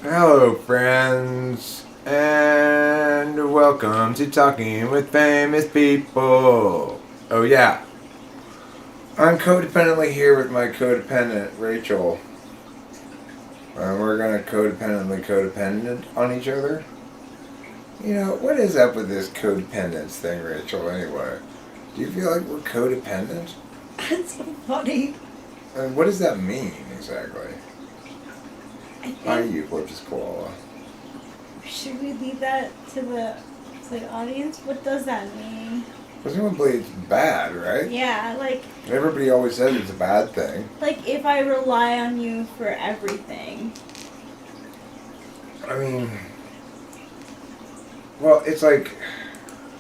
Hello, friends, and welcome to Talking with Famous People. Oh, yeah, I'm codependently here with my codependent, Rachel. And we're gonna codependent on each other. You know, what is up with this codependence thing, Rachel, anyway? Do you feel like we're codependent? That's so funny. And what does that mean, exactly? I Hi, Eucalyptus koala. should we leave that to the audience? What does that mean? Presumably it's bad, right? Yeah, Everybody always says it's a bad thing. like if I rely on you for everything. I mean, well, it's like,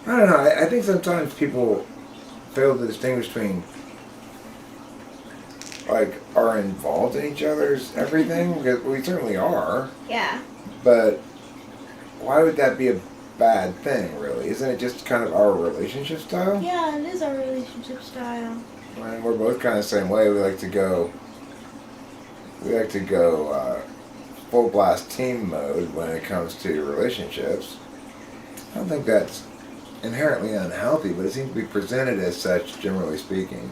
I don't know, I think sometimes people fail to distinguish between, like, are involved in each other's everything, because we certainly are, Yeah. but why would that be a bad thing, really? Isn't it just kind of our relationship style? Yeah, it is our relationship style. I mean, we're both kind of the same way. We like to go full blast team mode when it comes to relationships. I don't think that's inherently unhealthy, but it seems to be presented as such, generally speaking.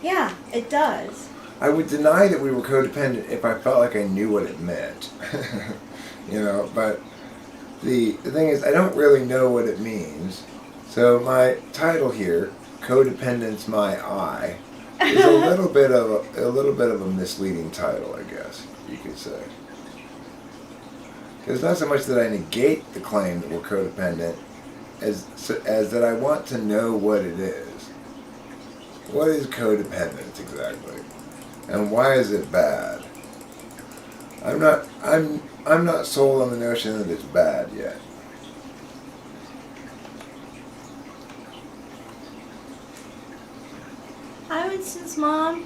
Yeah, it does. I would deny that we were codependent if I felt like I knew what it meant. You know, but the thing is, I don't really know what it means. So my title here, Codependence My Eye, is a little bit of a misleading title, I guess you could say. Because not so much that I negate the claim that we're codependent, as that I want to know what it is. What is codependence exactly, and why is it bad? I'm not sold on the notion that it's bad yet. Hi, Winston's mom.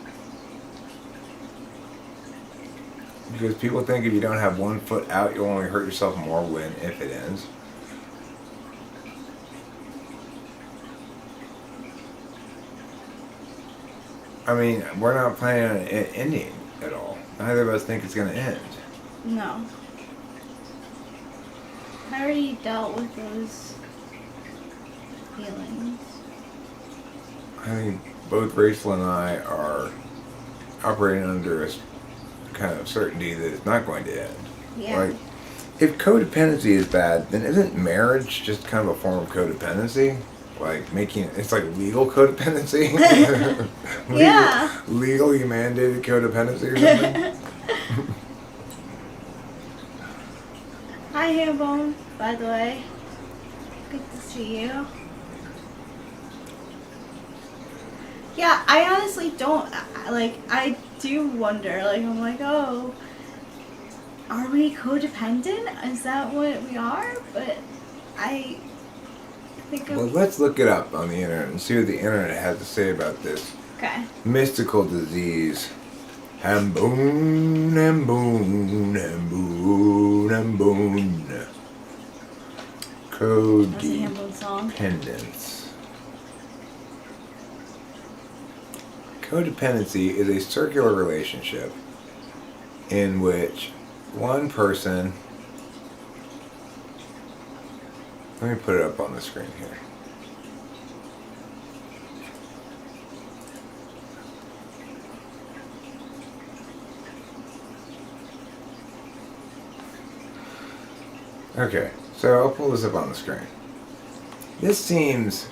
Because people think if you don't have one foot out, you'll only hurt yourself more if it ends. I mean, we're not planning on it ending at all. Neither of us think it's going to end. No. I already dealt with those feelings. I think both Rachel and I are operating under a kind of certainty that it's not going to end. Yeah. Like, if codependency is bad, then isn't marriage just kind of a form of codependency? Like it's like legal codependency? Yeah. Legally mandated codependency or something? Hi, Hambone, by the way. Good to see you. Yeah, I honestly don't, I do wonder, I'm like, oh, are we codependent? Is that what we are? But I think Well, let's look it up on the internet and see what the internet has to say about this okay. mystical disease. Hamboon, hamboon, hamboon, hamboon. That's a Hambone song. Codependence. Codependency is a circular relationship in which one person... Let me put it up on the screen here. Okay, so I'll pull this up on the screen. This seems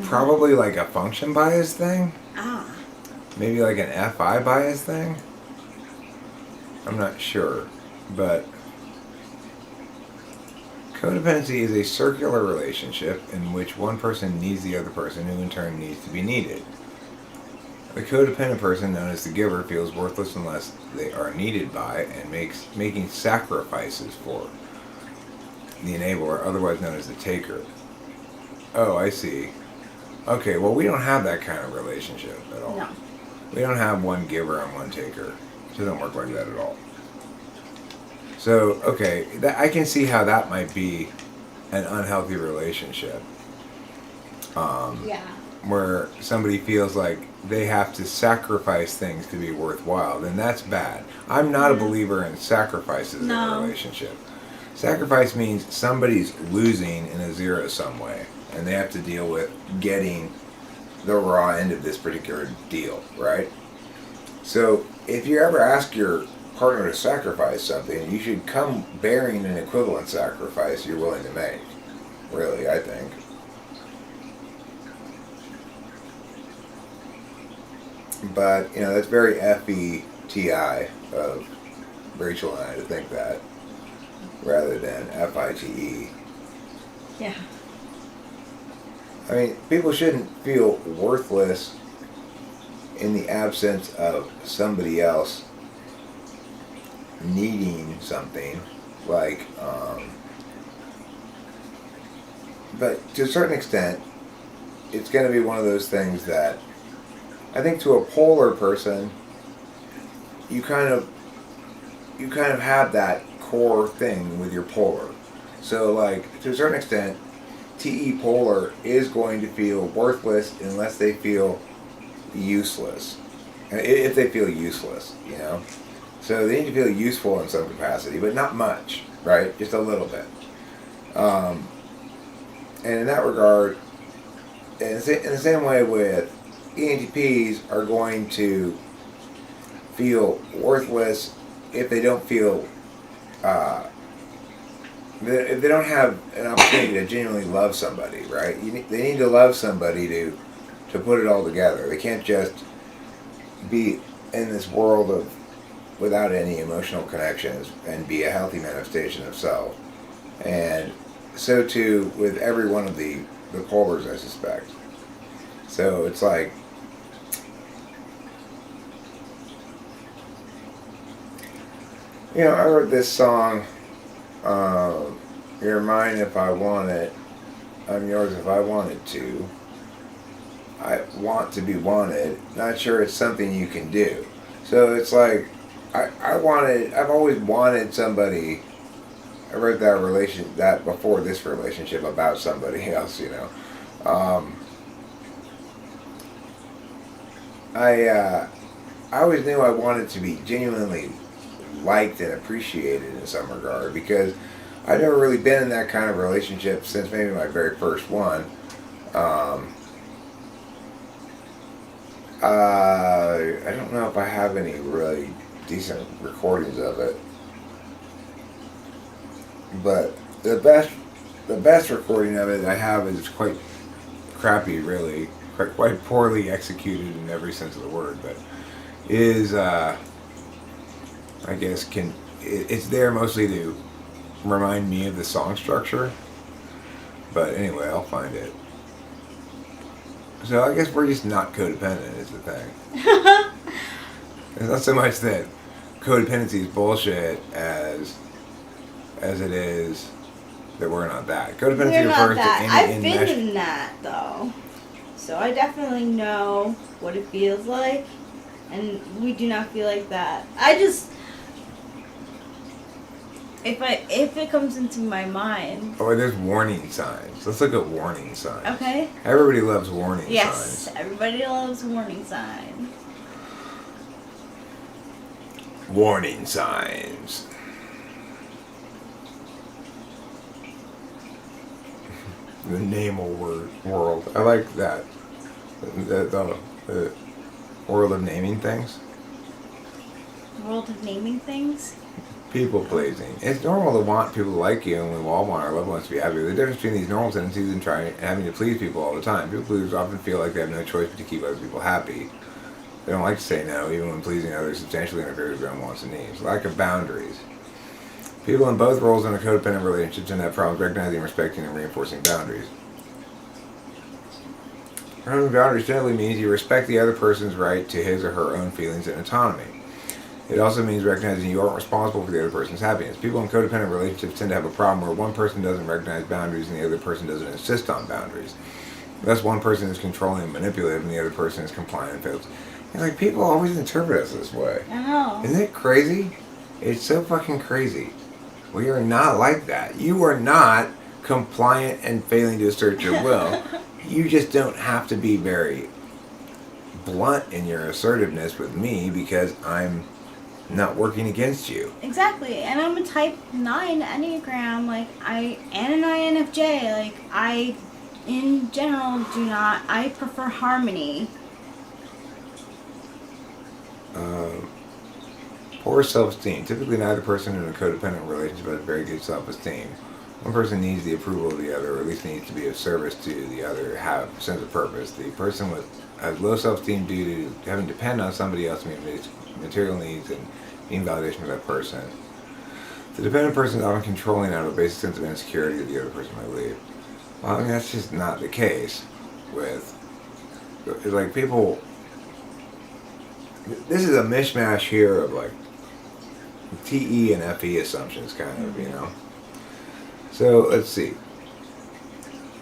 probably like a function bias thing. Ah. Maybe like an FI bias thing. I'm not sure, but codependency is a circular relationship in which one person needs the other person, who in turn needs to be needed. The codependent person, known as the giver, feels worthless unless they are needed by and making sacrifices for the enabler, otherwise known as the taker. Oh, I see. Okay, well, we don't have that kind of relationship at all. No. We don't have one giver and one taker. It doesn't work like that at all. So, okay, I can see how that might be an unhealthy relationship. Yeah. Where somebody feels like they have to sacrifice things to be worthwhile, then that's bad. I'm not a believer in sacrifices in a relationship. Sacrifice means somebody's losing in a zero-sum way, and they have to deal with getting the raw end of this particular deal, right? So if you ever ask your partner to sacrifice something, you should come bearing an equivalent sacrifice you're willing to make. Really, I think. But, that's very FETI of Rachel and I to think that, rather than FITE. Yeah. I mean, people shouldn't feel worthless in the absence of somebody else needing something, like, but to a certain extent, it's going to be one of those things that I think to a polar person, you kind of have that core thing with your polar. So, like, to a certain extent, TE polar is going to feel worthless unless they feel useless. If they feel useless, So they need to feel useful in some capacity, but not much, right? Just a little bit. And in that regard, in the same way with ENTPs are going to feel worthless if they don't feel, if they don't have an opportunity to genuinely love somebody, right? They need to love somebody to put it all together. They can't just be in this world of without any emotional connections and be a healthy manifestation of self. And so too with every one of the polars, I suspect. So it's like, I wrote this song, You're mine if I want it, I'm yours if I wanted to. I want to be wanted, not sure it's something you can do. So it's like, I've always wanted somebody. I wrote that before this relationship about somebody else, I always knew I wanted to be genuinely liked and appreciated in some regard, because I've never really been in that kind of relationship since maybe my very first one. I don't know if I have any really decent recordings of it, but the best recording of it I have is quite crappy, really, quite poorly executed in every sense of the word, but is I guess it's there mostly to remind me of the song structure, but anyway, I'll find it. So I guess we're just not codependent is the thing. It's not so much that codependency is bullshit as it is that we're not that. Codependency refers to any I've been in that though, so I definitely know what it feels like, and we do not feel like that. I just, if it comes into my mind. Oh, there's warning signs. Let's look at warning signs. Okay. Everybody loves warning signs. Yes, everybody loves warning signs. Warning signs. The name-o world. I like that. The world of naming things. World of naming things? People pleasing. It's normal to want people to like you, and we all want our loved ones to be happy. The difference between these normal tendencies and having to please people all the time. People pleasers often feel like they have no choice but to keep other people happy. They don't like to say no, even when pleasing others substantially interferes with their own wants and needs. Lack of boundaries. People in both roles in a codependent relationship tend to have problems recognizing, respecting, and reinforcing boundaries. Having boundaries generally means you respect the other person's right to his or her own feelings and autonomy. It also means recognizing you aren't responsible for the other person's happiness. People in codependent relationships tend to have a problem where one person doesn't recognize boundaries and the other person doesn't insist on boundaries. Thus, one person is controlling and manipulative and the other person is compliant and fails. And like, people always interpret us this way. I know. Isn't it crazy? It's so fucking crazy. We are not like that. You are not compliant and failing to assert your will. You just don't have to be very blunt in your assertiveness with me because I'm not working against you. Exactly. And I'm a type 9 Enneagram. Like, and an INFJ. Like, I, in general, I prefer harmony. Poor self-esteem. Typically, neither person in a codependent relationship has very good self-esteem. One person needs the approval of the other, or at least needs to be of service to the other, have a sense of purpose. The person has low self-esteem due to having to depend on somebody else to meet material needs and being validation for that person. The dependent person is often controlling out of a basic sense of insecurity that the other person might leave. Well, I mean, that's just not the case with, like, people. This is a mishmash here of, like, TE and FE assumptions, kind of, you know. So, let's see.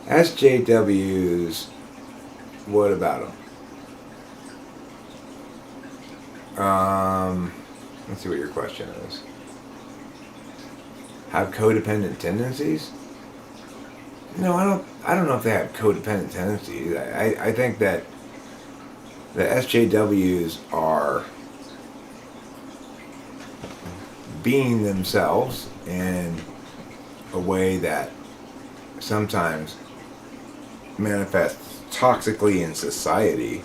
SJWs, what about them? Let's see what your question is. Have codependent tendencies? No, I don't know if they have codependent tendencies. I think that the SJWs are being themselves in a way that sometimes manifests toxically in society.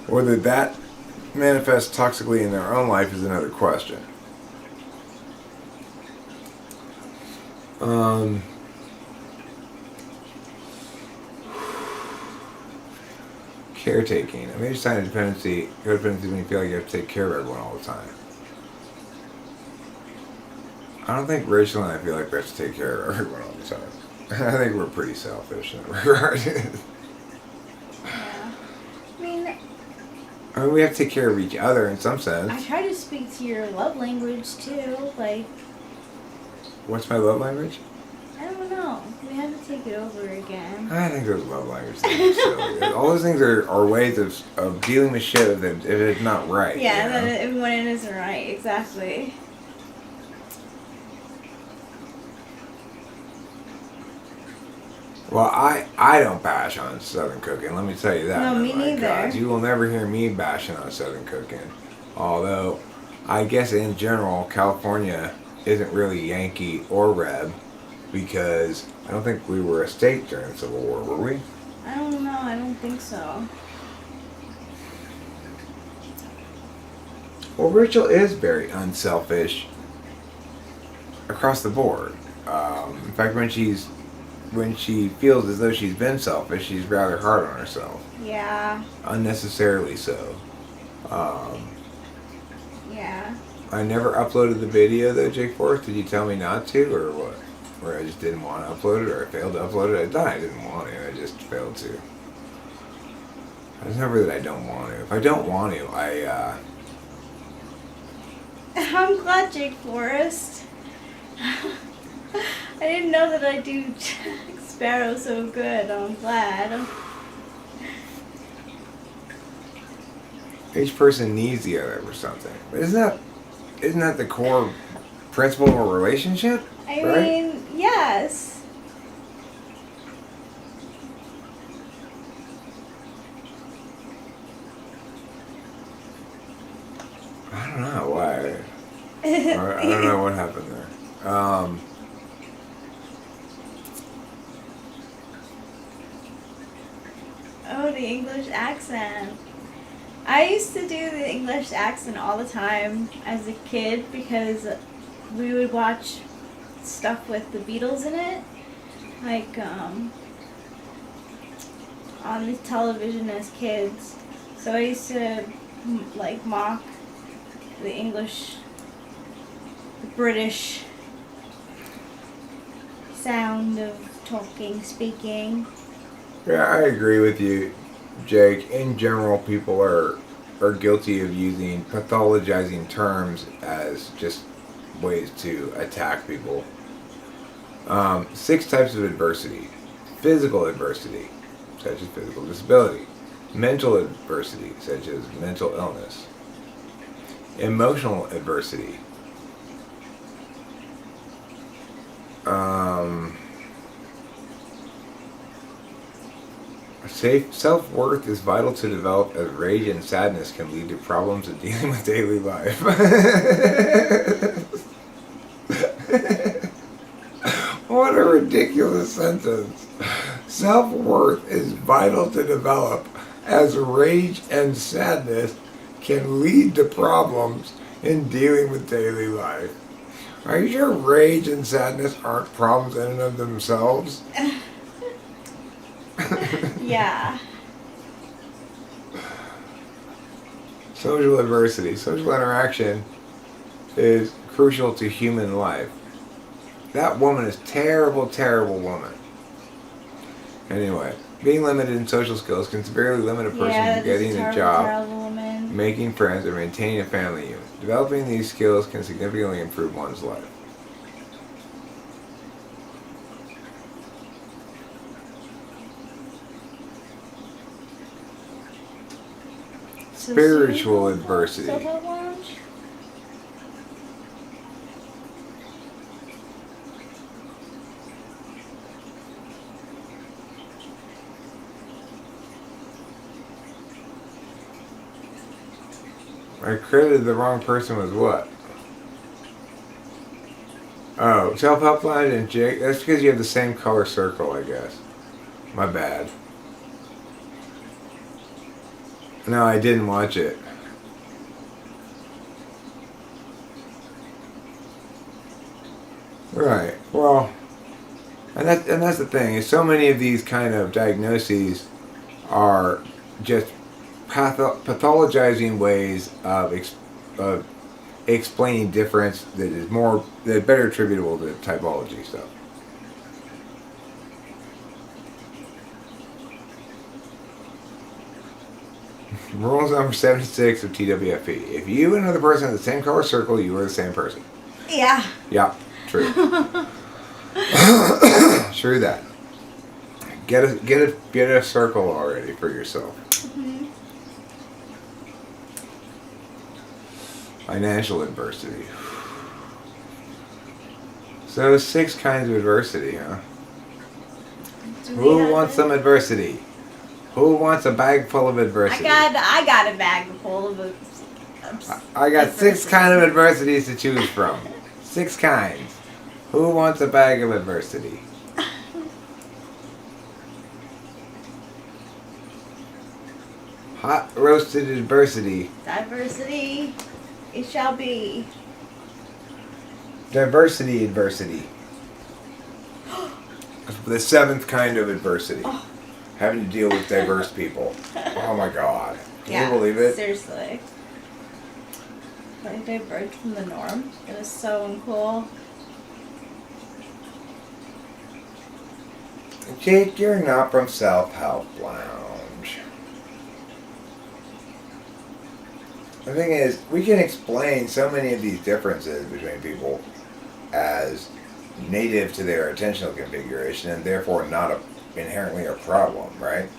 Whether that manifests toxically in their own life is another question. Caretaking. A major sign of codependency when you feel like you have to take care of everyone all the time. I don't think Rachel and I feel like we have to take care of everyone all the time. I think we're pretty selfish in that regard. Yeah. I mean, we have to take care of each other in some sense. I try to speak to your love language too. Like, what's my love language? I don't know. We have to take it over again. I think those love language things are silly. All those things are ways of dealing with shit if it's not right. Yeah, you know? when it isn't right. Exactly. Well, I don't bash on Southern cooking. Let me tell you that. No, me My neither. God, you will never hear me bashing on Southern cooking. Although, I guess in general, California isn't really Yankee or Reb because I don't think we were a state during the Civil War, were we? I don't know. I don't think so. Well, Rachel is very unselfish across the board. In fact, when she feels as though she's been selfish, she's rather hard on herself. Yeah. Unnecessarily so. Yeah. I never uploaded the video though, Jake Forrest. Did you tell me not to, or what? Or I just didn't want to upload it, or I failed to upload it? I didn't want to. I just failed to. It's never that I don't want to. If I don't want to, I'm glad, Jake Forrest. I didn't know that I do Sparrow so good. I'm glad. Each person needs the other for something. But isn't that the core principle of a relationship? I right? mean, yes. I don't know why. I don't know what happened there. Oh, the English accent. I used to do the English accent all the time as a kid because we would watch stuff with the Beatles in it. Like, on the television as kids. So I used to, like, mock the English, the British sound of talking, speaking. Yeah, I agree with you, Jake. In general, people are guilty of using pathologizing terms as just ways to attack people. 6 types of adversity. Physical adversity, such as physical disability. Mental adversity, such as mental illness. Emotional adversity. Self-worth is vital to develop, as rage and sadness can lead to problems in dealing with daily life. What a ridiculous sentence. Self-worth is vital to develop, as rage and sadness can lead to problems in dealing with daily life. Are you sure rage and sadness aren't problems in and of themselves? Yeah. Social adversity. Social interaction is crucial to human life. That woman is terrible, terrible woman. Anyway, being limited in social skills can severely limit a person from getting a job, making friends, or maintaining a family unit. Developing these skills can significantly improve one's life. Spiritual adversity. I credited the wrong person with what? Oh, self-help line and Jake. That's because you have the same color circle, I guess. My bad. No, I didn't watch it. Right. Well, and that's the thing. Is so many of these kind of diagnoses are just pathologizing ways of explaining difference that better attributable to typology stuff. Rules number 76 of TWFP. If you and another person have the same color circle, you are the same person. Yeah. Yeah, true. True that. Get a circle already for yourself. Mm-hmm. Financial adversity. So 6 kinds of adversity, huh? Who wants some adversity? Who wants a bag full of adversity? I got a bag full of I got 6 kinds of adversities to choose from. 6 kinds. Who wants a bag of adversity? Hot roasted adversity. Diversity, it shall be. Diversity adversity. The 7th kind of adversity. Oh. Having to deal with diverse people. Oh my god. Can you believe it? Seriously. Like they break from the norm. It is so uncool. Jake, you're not from Self-Help Lounge. The thing is, we can explain so many of these differences between people as native to their attentional configuration and therefore not inherently a problem, right?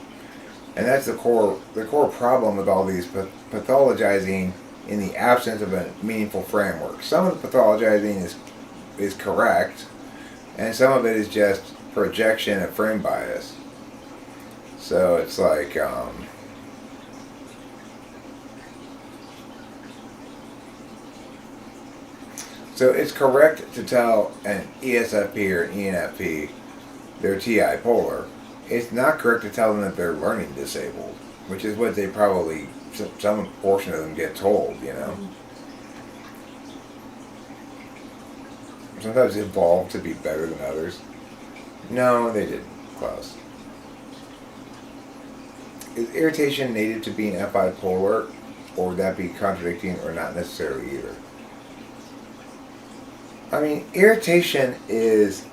And that's the core problem with all these pathologizing in the absence of a meaningful framework. Some of the pathologizing is correct, and some of it is just projection and frame bias. So it's like so it's correct to tell an ESFP or an ENFP they're TI polar. It's not correct to tell them that they're learning disabled, which is what they probably, some portion of them get told, you know. Sometimes evolve to be better than others. No, they didn't, Klaus. Is irritation native to being FI polar, or would that be contradicting or not necessarily either? I mean, irritation is...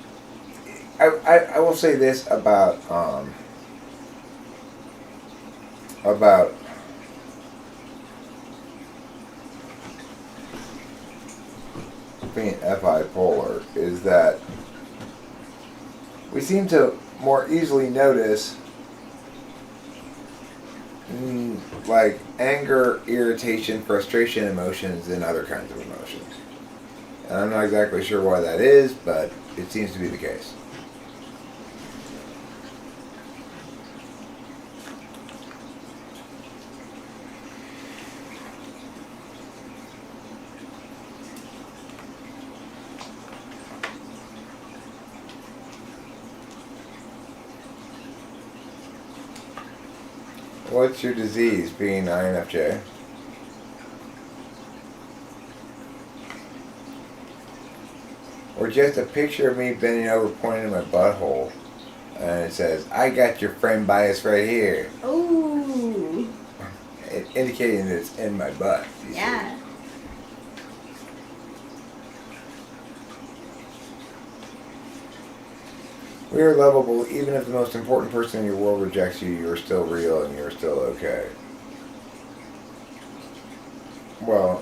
I will say this about being FI polar is that we seem to more easily notice like anger, irritation, frustration emotions than other kinds of emotions. And I'm not exactly sure why that is, but it seems to be the case. What's your disease, being INFJ? Or just a picture of me bending over pointing at my butthole. And it says, I got your friend bias right here. Ooh. Indicating that it's in my butt. Yeah. See? We are lovable. Even if the most important person in your world rejects you, you're still real and you're still okay. Well,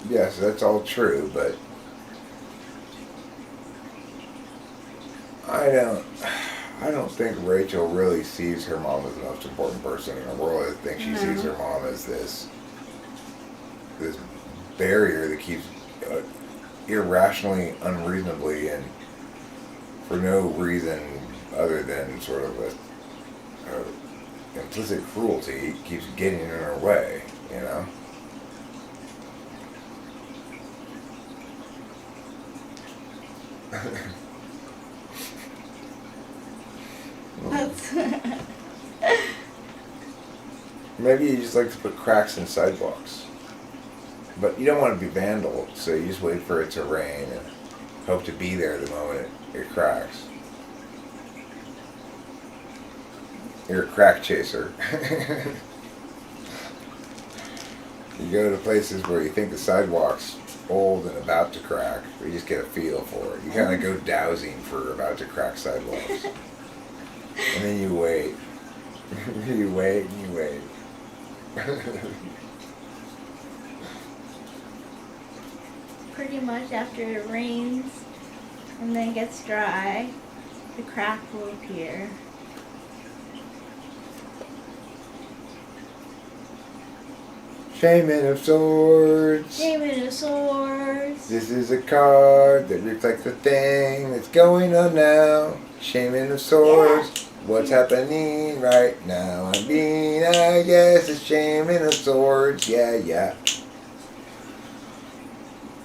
yes, that's all true, but I don't think Rachel really sees her mom as the most important person in the world. I think she sees her mom as this barrier that keeps irrationally, unreasonably, and for no reason other than sort of a implicit cruelty, keeps getting in her way, you know? Maybe you just like to put cracks in sidewalks. But you don't want to be vandal, so you just wait for it to rain and hope to be there the moment it cracks. You're a crack chaser. You go to places where you think the sidewalk's old and about to crack, or you just get a feel for it. You kind of go dowsing for about to crack sidewalks. And then you wait. You wait and you wait. Pretty much after it rains and then gets dry, the crack will appear. Shaman of Swords. Shaman of Swords. This is a card that reflects the thing that's going on now. Shaman of Swords. Yeah. What's happening right now? I mean, I guess a Shaman of Swords. Yeah.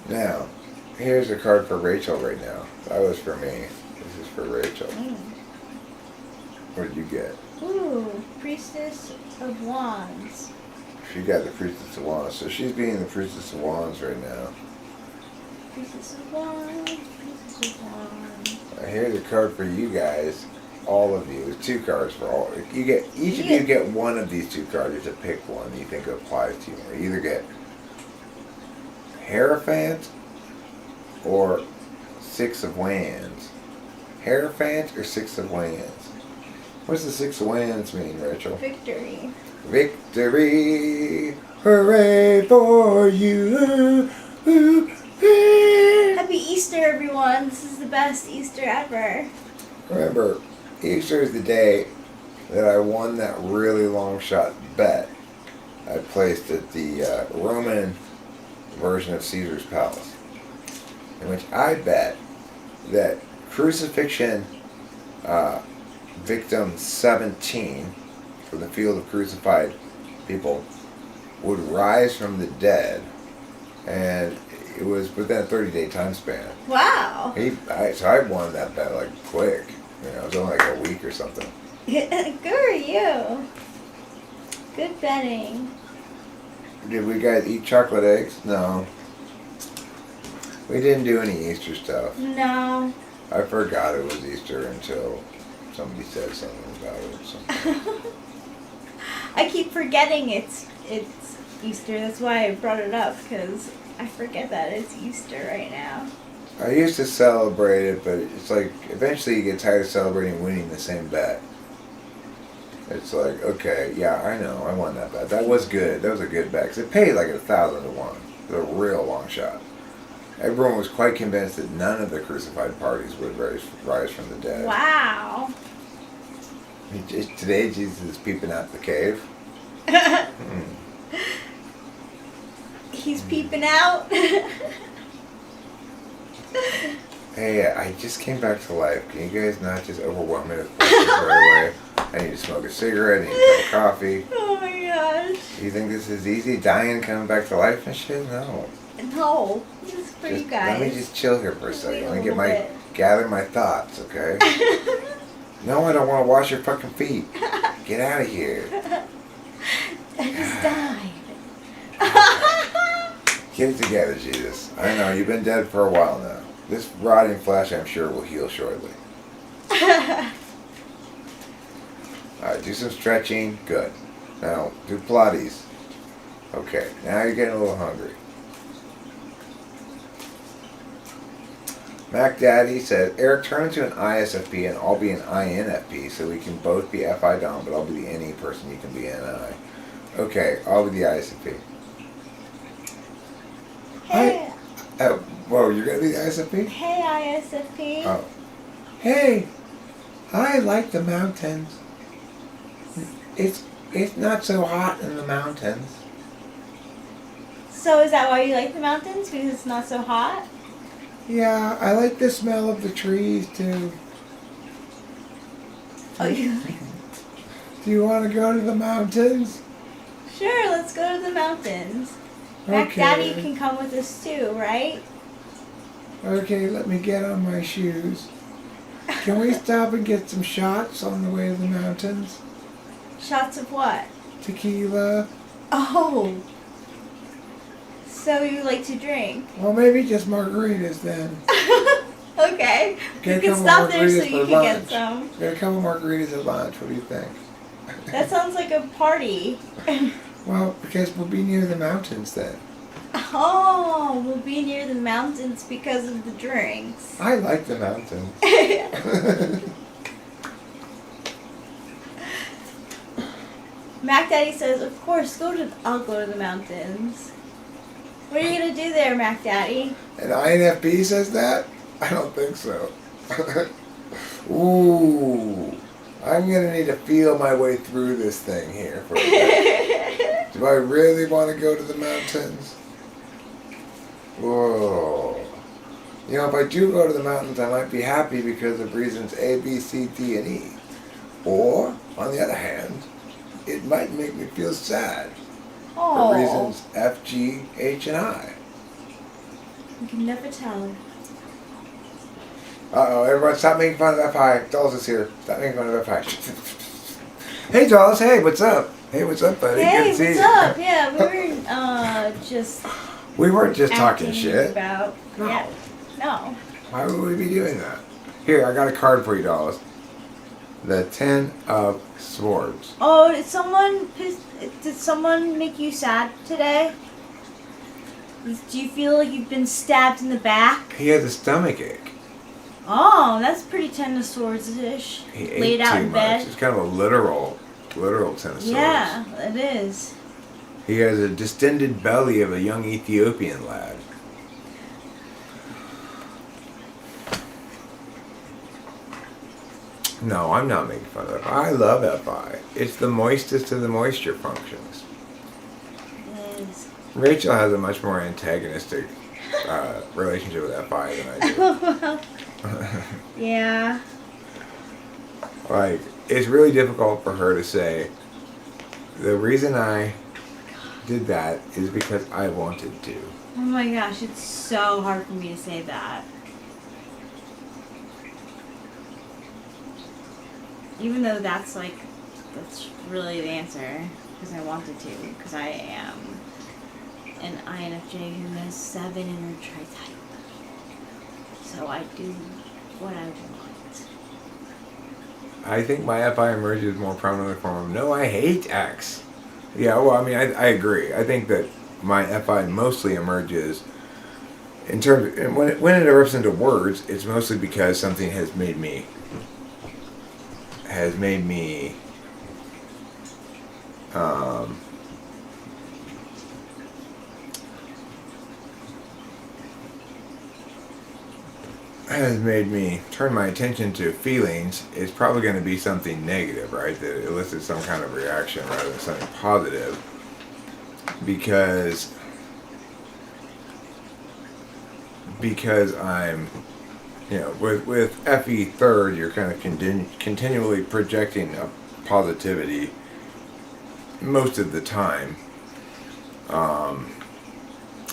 Now, here's a card for Rachel right now. That was for me. This is for Rachel. What did you get? Ooh, Priestess of Wands. She got the Priestess of Wands. So she's being the Priestess of Wands right now. Priestess of Wands. Priestess of Wands. Here's a card for you guys. All of you. 2 cards for all. You get each of you get one of these 2 cards. You have to pick one that you think applies to you. Or you either get Hierophant or 6 of Wands. Hierophant or 6 of Wands. What does the 6 of Wands mean, Rachel? Victory. Victory! Hooray for you! Happy Easter, everyone! This is the best Easter ever. Remember, Easter is the day that I won that really long shot bet I placed at the Roman version of Caesar's Palace, in which I bet that crucifixion victim 17 from the field of crucified people would rise from the dead, and it was within a 30-day time span. Wow. So I won that bet like quick. You know, it was only like a week or something. Good for you. Good betting. Did we guys eat chocolate eggs? No. We didn't do any Easter stuff. No. I forgot it was Easter until somebody said something about it. So. I keep forgetting it's Easter. That's why I brought it up, because I forget that it's Easter right now. I used to celebrate it, but it's like eventually you get tired of celebrating winning the same bet. It's like, okay, yeah, I know, I won that bet. That was good. That was a good bet, because it paid like 1,000 to 1. It was a real long shot. Everyone was quite convinced that none of the crucified parties would rise from the dead. Wow. Today Jesus is peeping out the cave. He's peeping out. Hey, I just came back to life. Can you guys not just overwhelm me with questions right away? I need to smoke a cigarette. I need a cup of coffee. Oh my gosh. You think this is easy? Dying, coming back to life and shit? No. No. This is for you guys. Let me just chill here for a second. Let me gather my thoughts, okay? No, I don't want to wash your fucking feet. Get out of here. I just died. Get it together, Jesus. I know, you've been dead for a while now. This rotting flesh, I'm sure, will heal shortly. Alright, do some stretching. Good. Now, do Pilates. Okay, now you're getting a little hungry. Mac Daddy says, Eric, turn into an ISFP and I'll be an INFP so we can both be FI Dom, but I'll be the NE person, you can be NI. Okay, I'll be the ISFP. Hey. Whoa, you're going to be the ISFP? Hey, ISFP. Oh. Hey, I like the mountains. It's not so hot in the mountains. So is that why you like the mountains? Because it's not so hot? Yeah, I like the smell of the trees too. Oh, you like... Do you want to go to the mountains? Sure, let's go to the mountains. Mac Daddy can come with us too, right? Okay, let me get on my shoes. Can we stop and get some shots on the way to the mountains? Shots of what? Tequila. Oh. So you like to drink? Well, maybe just margaritas then. Okay. Get You can stop there so you can get some. Get a couple margaritas at lunch. What do you think? That sounds like a party. Well, because we'll be near the mountains then. Oh, we'll be near the mountains because of the drinks. I like the mountains. Mac Daddy says, of course, I'll go to the mountains. What are you going to do there, Mac Daddy? An INFP says that? I don't think so. Ooh. I'm going to need to feel my way through this thing here for a bit. Do I really want to go to the mountains? Whoa. You know, if I do go to the mountains, I might be happy because of reasons A, B, C, D, and E. Or, on the other hand, it might make me feel sad. Oh. For reasons F, G, H, and I. You can never tell. Uh-oh, everyone stop making fun of FI. Dolls is here. Stop making fun of FI. Hey, Dolls. Hey, what's up? Hey, what's up, buddy? Hey, good to see what's you. up? Yeah, we were just... We weren't just talking acting shit. About... No. Yeah. No. Why would we be doing that? Here, I got a card for you, Dolls. The 10 of Swords. Oh, did someone make you sad today? Do you feel like you've been stabbed in the back? He has a stomach ache. Oh, that's pretty Ten of Swords-ish. He ate Laid out too in much. bed. It's kind of a literal 10 of Swords. Yeah, it is. He has a distended belly of a young Ethiopian lad. No, I'm not making fun of FI. I love FI. It's the moistest of the moisture functions. It is. Rachel has a much more antagonistic relationship with FI than I do. Yeah. Like, it's really difficult for her to say, the reason I did that is because I wanted to. Oh my gosh, it's so hard for me to say that. Even though that's really the answer, because I wanted to, because I am an INFJ who has 7 in her tri-type. So I do what I want. I think my FI emerges more prominently from, no, I hate X. Yeah, well, I mean, I agree. I think that my FI mostly emerges in terms of, when it erupts into words, it's mostly because something has made me turn my attention to feelings. Is probably going to be something negative, right? That elicits some kind of reaction rather than something positive. Because I'm, you know, with FE third, you're kind of continually projecting a positivity most of the time,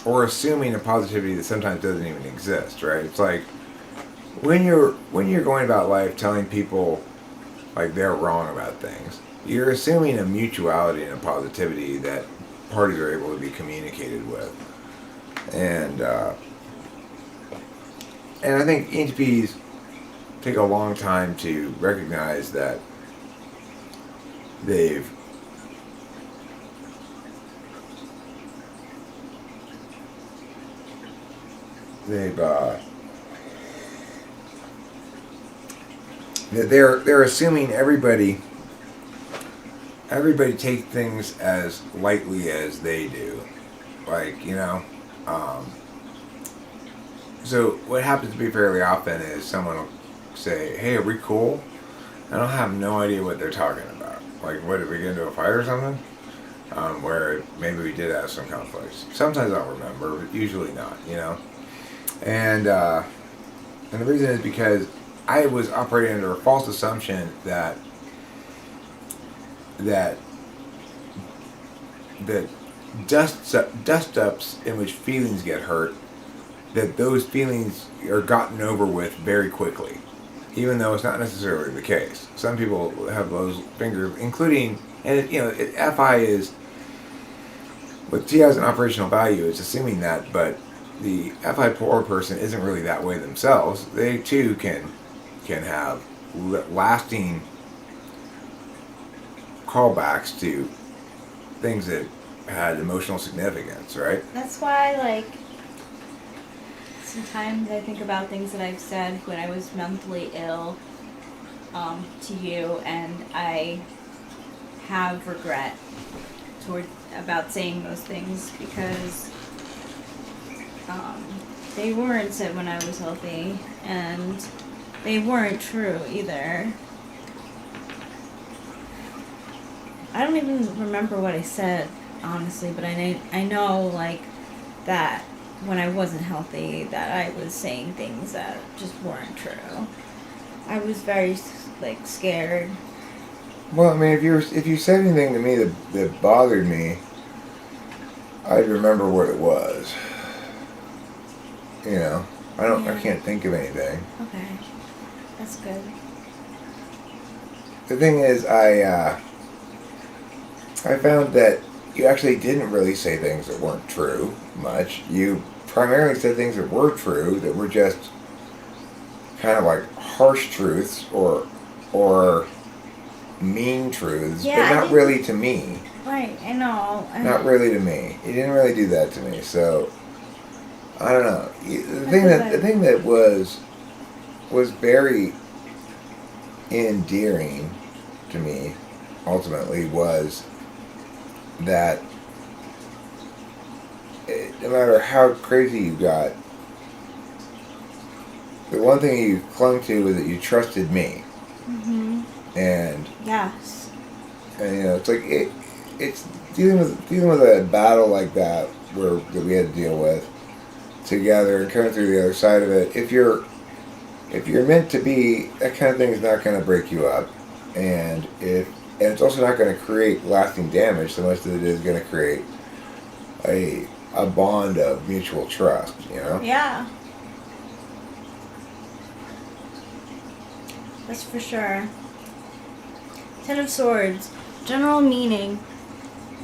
or assuming a positivity that sometimes doesn't even exist, right? It's like when you're going about life telling people like they're wrong about things. You're assuming a mutuality and a positivity that parties are able to be communicated with. And I think ENTPs take a long time to recognize that they've that they're assuming everybody takes things as lightly as they do, like, you know. So what happens to be fairly often is someone will say, "Hey, are we cool?" And I'll have no idea what they're talking about. Like, what, did we get into a fight or something? Where maybe we did have some conflicts. Sometimes I'll remember, but usually not, you know. And the reason is because I was operating under a false assumption that dust ups in which feelings get hurt, that those feelings are gotten over with very quickly, even though it's not necessarily the case. Some people have those fingers, including, and you know, FI is, what T has an operational value, it's assuming that, but the FI poor person isn't really that way themselves. They too can have lasting callbacks to things that had emotional significance, right? That's why, like, sometimes I think about things that I've said when I was mentally ill to you, and I have regret about saying those things because they weren't said when I was healthy, and they weren't true either. I don't even remember what I said, honestly, but I know, like, that when I wasn't healthy, that I was saying things that just weren't true. I was very, like, scared. Well, I mean, if you said anything to me that bothered me, I'd remember what it was. You know, I can't think of anything. Okay, that's good. The thing is, I found that you actually didn't really say things that weren't true much. You primarily said things that were true, that were just kind of like harsh truths or mean truths, Yeah, but not really to me. Right, I know. Not really to me. You didn't really do that to me, so I don't know. The thing that was very endearing to me ultimately was that no matter how crazy you got, the one thing you clung to was that you trusted me. Mm-hmm. And yes. And you know, it's like it's dealing with a battle like that that we had to deal with together and coming through the other side of it. If you're meant to be, that kind of thing is not going to break you up, and it's also not going to create lasting damage so much that it is going to create a bond of mutual trust. You know? Yeah. That's for sure. Ten of Swords. General meaning.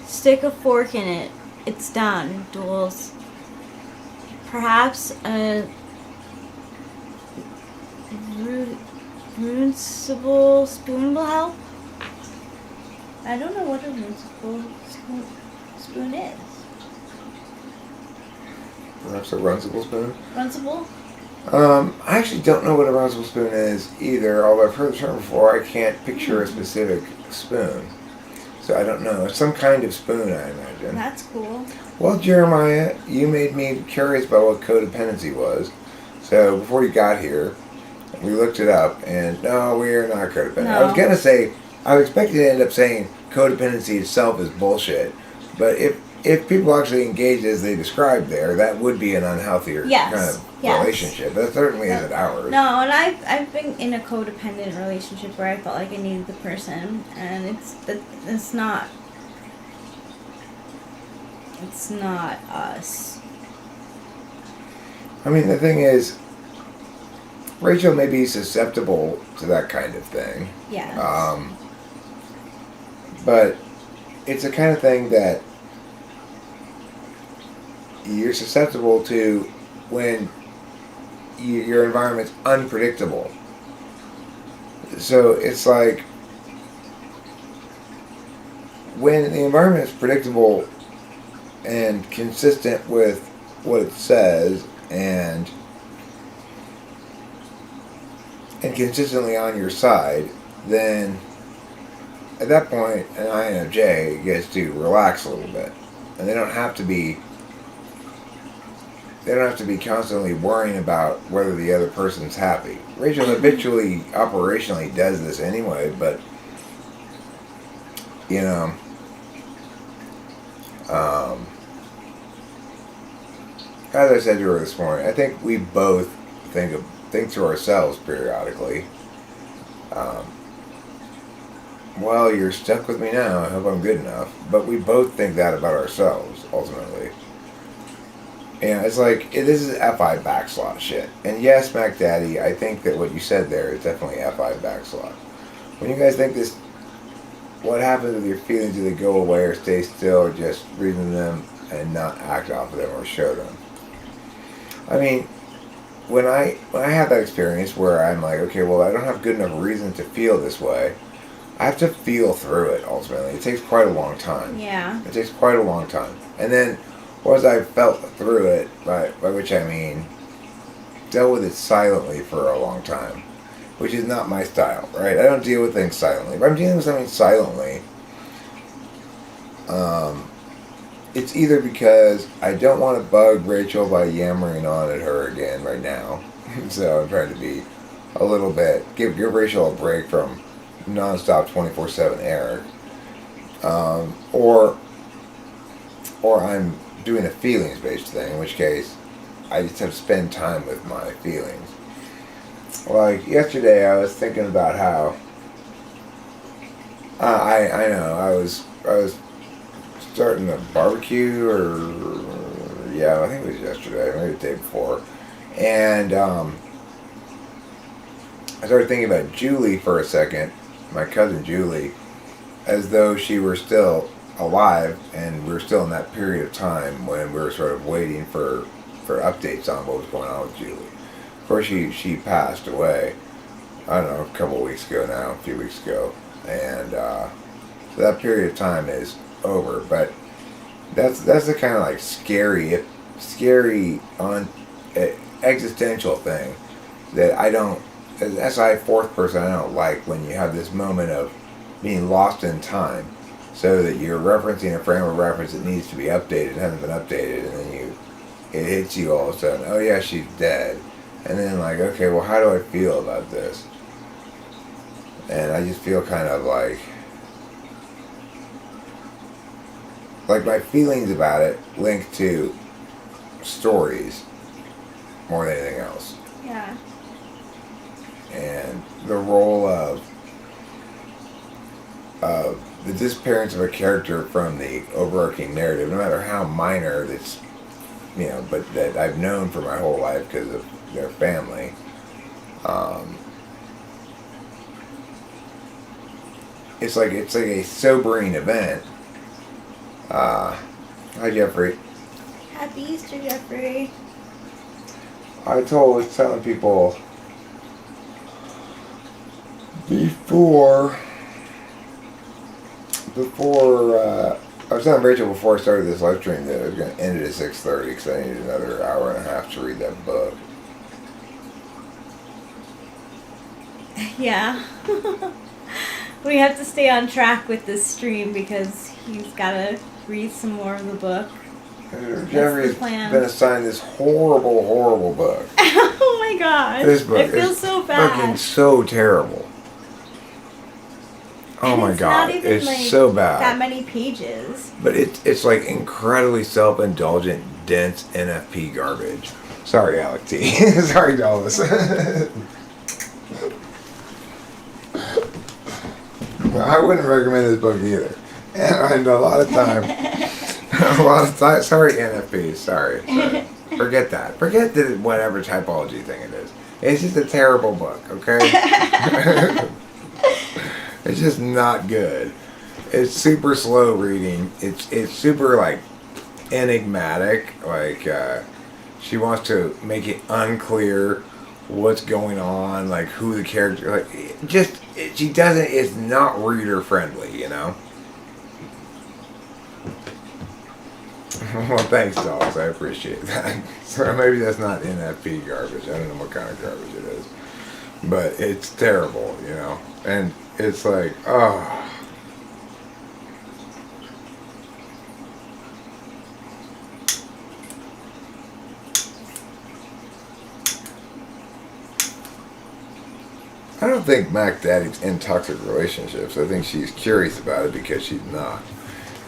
Stick a fork in it. It's done. Duels. Perhaps a runcible spoon will help? I don't know what a runcible spoon is. Perhaps a runcible spoon? Runcible? I actually don't know what a runcible spoon is either, although I've heard the term before. I can't picture a specific spoon. So I don't know. It's some kind of spoon, I imagine. That's cool. Well, Jeremiah, you made me curious about what codependency was. So before you got here, we looked it up, and no, we're not codependent. No. I was going to say, I was expecting to end up saying codependency itself is bullshit. But if people actually engage as they described there, that would be an unhealthier kind of relationship. That certainly isn't ours. No, and I've been in a codependent relationship where I felt like I needed the person, and it's not us. I mean, the thing is, Rachel may be susceptible to that kind of thing. Yes. But it's the kind of thing that you're susceptible to when your environment's unpredictable. So it's like when the environment is predictable and consistent with what it says and consistently on your side, then at that point an INFJ gets to relax a little bit, and they don't have to be constantly worrying about whether the other person's happy. Rachel habitually, operationally does this anyway, but you know, as I said to her this morning, I think we both think to ourselves periodically, well, you're stuck with me now, I hope I'm good enough. But we both think that about ourselves, ultimately. And it's like, this is FI backslot shit. And yes, Mac Daddy, I think that what you said there is definitely FI backslot. When you guys think this, what happens with your feelings? Do they go away or stay still, or just reason them and not act off of them or show them? I mean, when I have that experience where I'm like, okay, well, I don't have good enough reason to feel this way, I have to feel through it, ultimately. It takes quite a long time. Yeah. It takes quite a long time. And then, once I felt through it, by which I mean, dealt with it silently for a long time, which is not my style, right? I don't deal with things silently. If I'm dealing with something silently, it's either because I don't want to bug Rachel by yammering on at her again right now, so I'm trying to be a little bit, give Rachel a break from non-stop 24/7 Eric, or I'm doing a feelings-based thing, in which case I just have to spend time with my feelings. Like yesterday, I was thinking about how I know I was starting a barbecue, or yeah, I think it was yesterday, maybe the day before, and I started thinking about Julie for a second, my cousin Julie, as though she were still alive, and we were still in that period of time when we were sort of waiting for updates on what was going on with Julie. Of course, she passed away, I don't know, a couple of weeks ago now, a few weeks ago, and so that period of time is over. But that's the kind of like scary existential thing that I don't, as an SI fourth person, I don't like, when you have this moment of being lost in time, so that you're referencing a frame of reference that needs to be updated, hasn't been updated, and then it hits you all of a sudden, oh yeah, she's dead. And then like, okay, well, how do I feel about this? And I just feel kind of like my feelings about it link to stories more than anything else. Yeah. And the role of the disappearance of a character from the overarching narrative, no matter how minor that's, but that I've known for my whole life because of their family. It's like a sobering event. Hi, Jeffrey. Happy Easter, Jeffrey. I was telling people before I was telling Rachel before I started this live stream that I was going to end it at 6:30 because I needed another hour and a half to read that book. Yeah. We have to stay on track with this stream because he's got to read some more of the book. Jeffrey's been assigned this horrible, horrible book. Oh my gosh. This book it feels so bad. Fucking so terrible. Oh my god, it's like so bad. That many pages. But it's like incredibly self-indulgent, dense NFP garbage. Sorry, Alec T. Sorry, Dallas. I wouldn't recommend this book either. And a lot of time, sorry NFP, sorry. Forget that. Forget the whatever typology thing it is. It's just a terrible book, okay? It's just not good. It's super slow reading. It's super like enigmatic. Like she wants to make it unclear what's going on, like who the character. Like she doesn't. It's not reader friendly, you know. Well, thanks, dogs. I appreciate that. So maybe that's not NFP garbage. I don't know what kind of garbage it is, but it's terrible, you know. And it's like, oh. I don't think Mac Daddy's in toxic relationships. I think she's curious about it because she's not.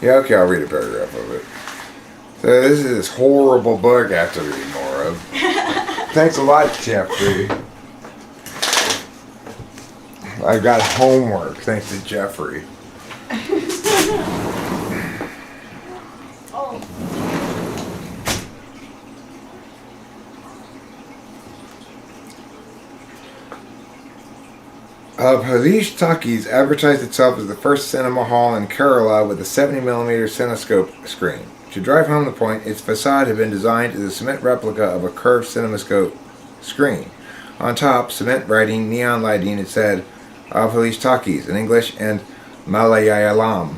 Yeah, okay, I'll read a paragraph of it. So this is this horrible book I have to read more of. Thanks a lot, Jeffrey. I got homework thanks to Jeffrey. Oh. Halish Talkies advertised itself as the first cinema hall in Kerala with a 70mm cinescope screen. To drive home the point, its facade had been designed as a cement replica of a curved cinemascope screen. On top, cement writing, neon lighting, it said, Halish Talkies in English and Malayalam.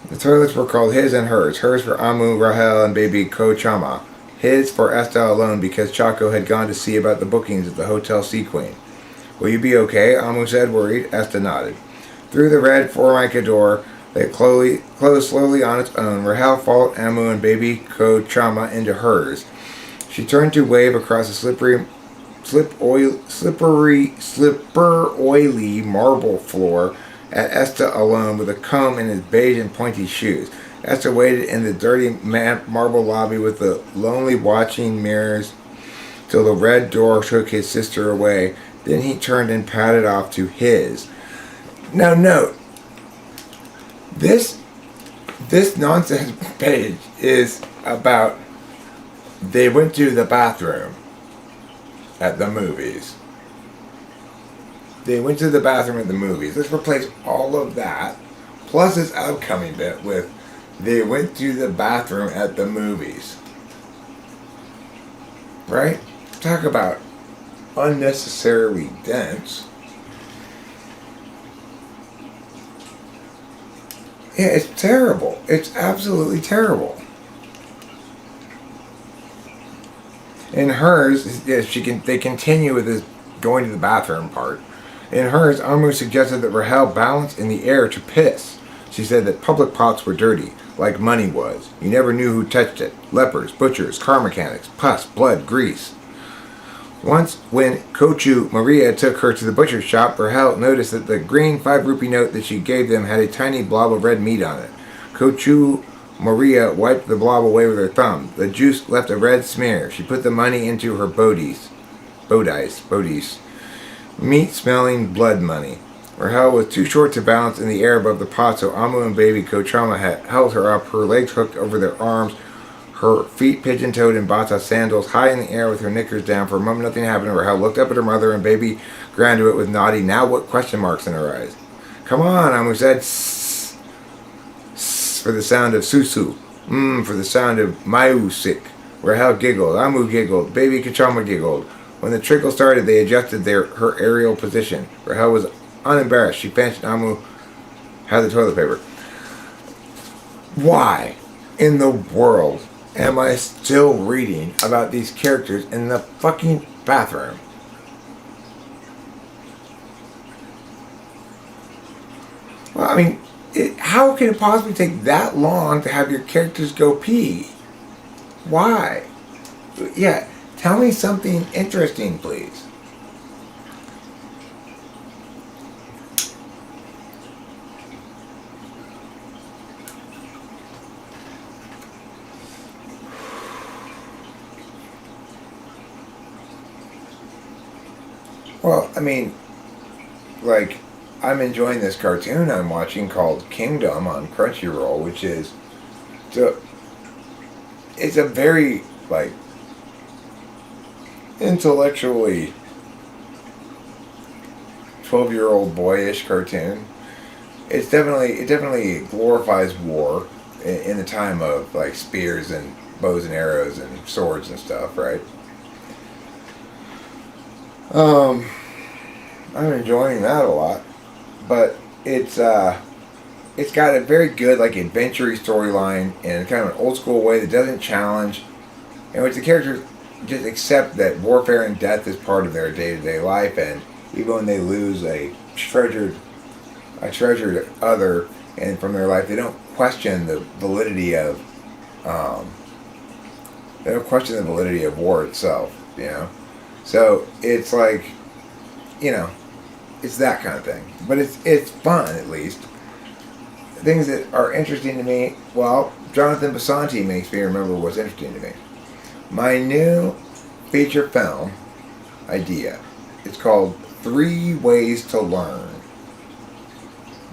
The toilets were called his and hers. Hers for Amu, Rahel, and baby Kochama. His for Estelle alone because Chaco had gone to see about the bookings at the Hotel Sea Queen. Will you be okay? Amu said, worried. Esta nodded. Through the red Formica door that closed slowly on its own, Rahel followed Amu and baby Kochama into hers. She turned to wave across the slippery oily marble floor at Esta alone with a comb in his beige and pointy shoes. Esta waited in the dirty marble lobby with the lonely watching mirrors till the red door took his sister away. Then he turned and padded off to his. Now note, this nonsense page is about they went to the bathroom at the movies. They went to the bathroom at the movies. Let's replace all of that, plus this upcoming bit with they went to the bathroom at the movies. Right? Talk about unnecessarily dense. Yeah, it's terrible. It's absolutely terrible. In hers, yes, they continue with this going to the bathroom part. In hers, Amu suggested that Rahel balance in the air to piss. She said that public pots were dirty, like money was. You never knew who touched it. Lepers, butchers, car mechanics, pus, blood, grease. Once, when Kochu Maria took her to the butcher's shop, Rahel noticed that the green 5-rupee note that she gave them had a tiny blob of red meat on it. Kochu Maria wiped the blob away with her thumb. The juice left a red smear. She put the money into her bodies. Meat-smelling blood money. Rahel was too short to balance in the air above the pot, so Amu and baby Kochama held her up, her legs hooked over their arms, her feet pigeon-toed in bata sandals, high in the air with her knickers down. For a moment nothing happened. Rahel looked up at her mother and baby Granduit with naughty, now what question marks in her eyes. Come on, Amu said. Sss. Sss for the sound of susu. For the sound of mayusik. Rahel giggled. Amu giggled. Baby Kochama giggled. When the trickle started, they adjusted her aerial position. Rahel was unembarrassed. She pinched Amu had the toilet paper. Why in the world am I still reading about these characters in the fucking bathroom? Well, I mean, how can it possibly take that long to have your characters go pee? Why? Yeah, tell me something interesting, please. Well, I mean, like, I'm enjoying this cartoon I'm watching called Kingdom on Crunchyroll, which is, so, it's a very, like, intellectually 12-year-old boyish cartoon. It definitely glorifies war in the time of like spears and bows and arrows and swords and stuff, right? I'm enjoying that a lot, but it's got a very good like adventure storyline in kind of an old school way that doesn't challenge, in which the characters just accept that warfare and death is part of their day-to-day life, and even when they lose a treasured other and from their life, they don't question the validity of war itself, you know. So it's like, you know, it's that kind of thing. But it's fun, at least. Things that are interesting to me, well, Jonathan Basanti makes me remember what's interesting to me. My new feature film idea. It's called 3 Ways to Learn.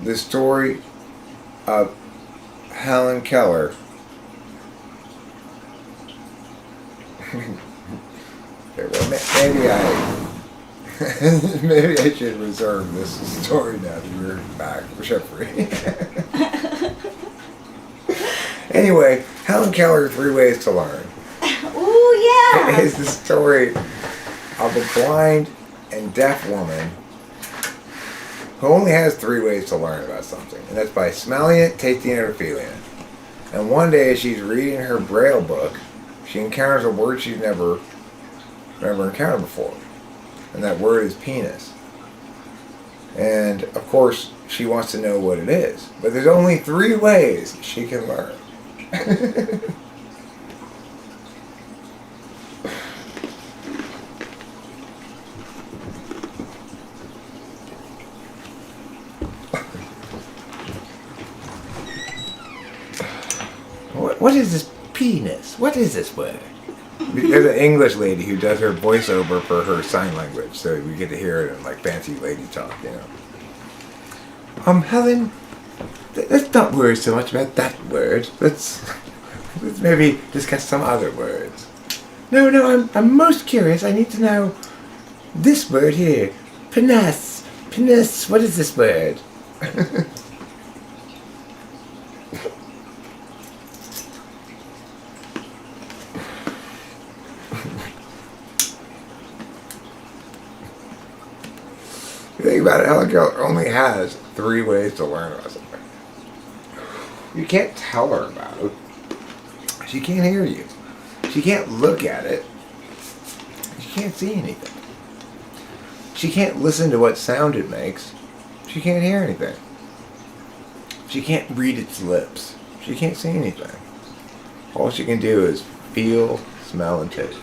The story of Helen Keller. Maybe I should reserve this story now that you're back for free. Anyway, Helen Keller, 3 Ways to Learn. Ooh, yeah! It's the story of a blind and deaf woman who only has 3 ways to learn about something. And that's by smelling it, tasting it, or feeling it. And one day as she's reading her Braille book, she encounters a word she's never encountered before. And that word is penis. And of course, she wants to know what it is. But there's only 3 ways she can learn. What is this penis? What is this word? There's an English lady who does her voiceover for her sign language, so we get to hear it in like fancy lady talk, you know. Helen, let's not worry so much about that word. Let's maybe discuss some other words. No, I'm most curious. I need to know this word here. Penis. Penis. What is this word? Think about it, Helen Keller only has 3 ways to learn about something. You can't tell her about it. She can't hear you. She can't look at it. She can't see anything. She can't listen to what sound it makes. She can't hear anything. She can't read its lips. She can't see anything. All she can do is feel, smell, and taste.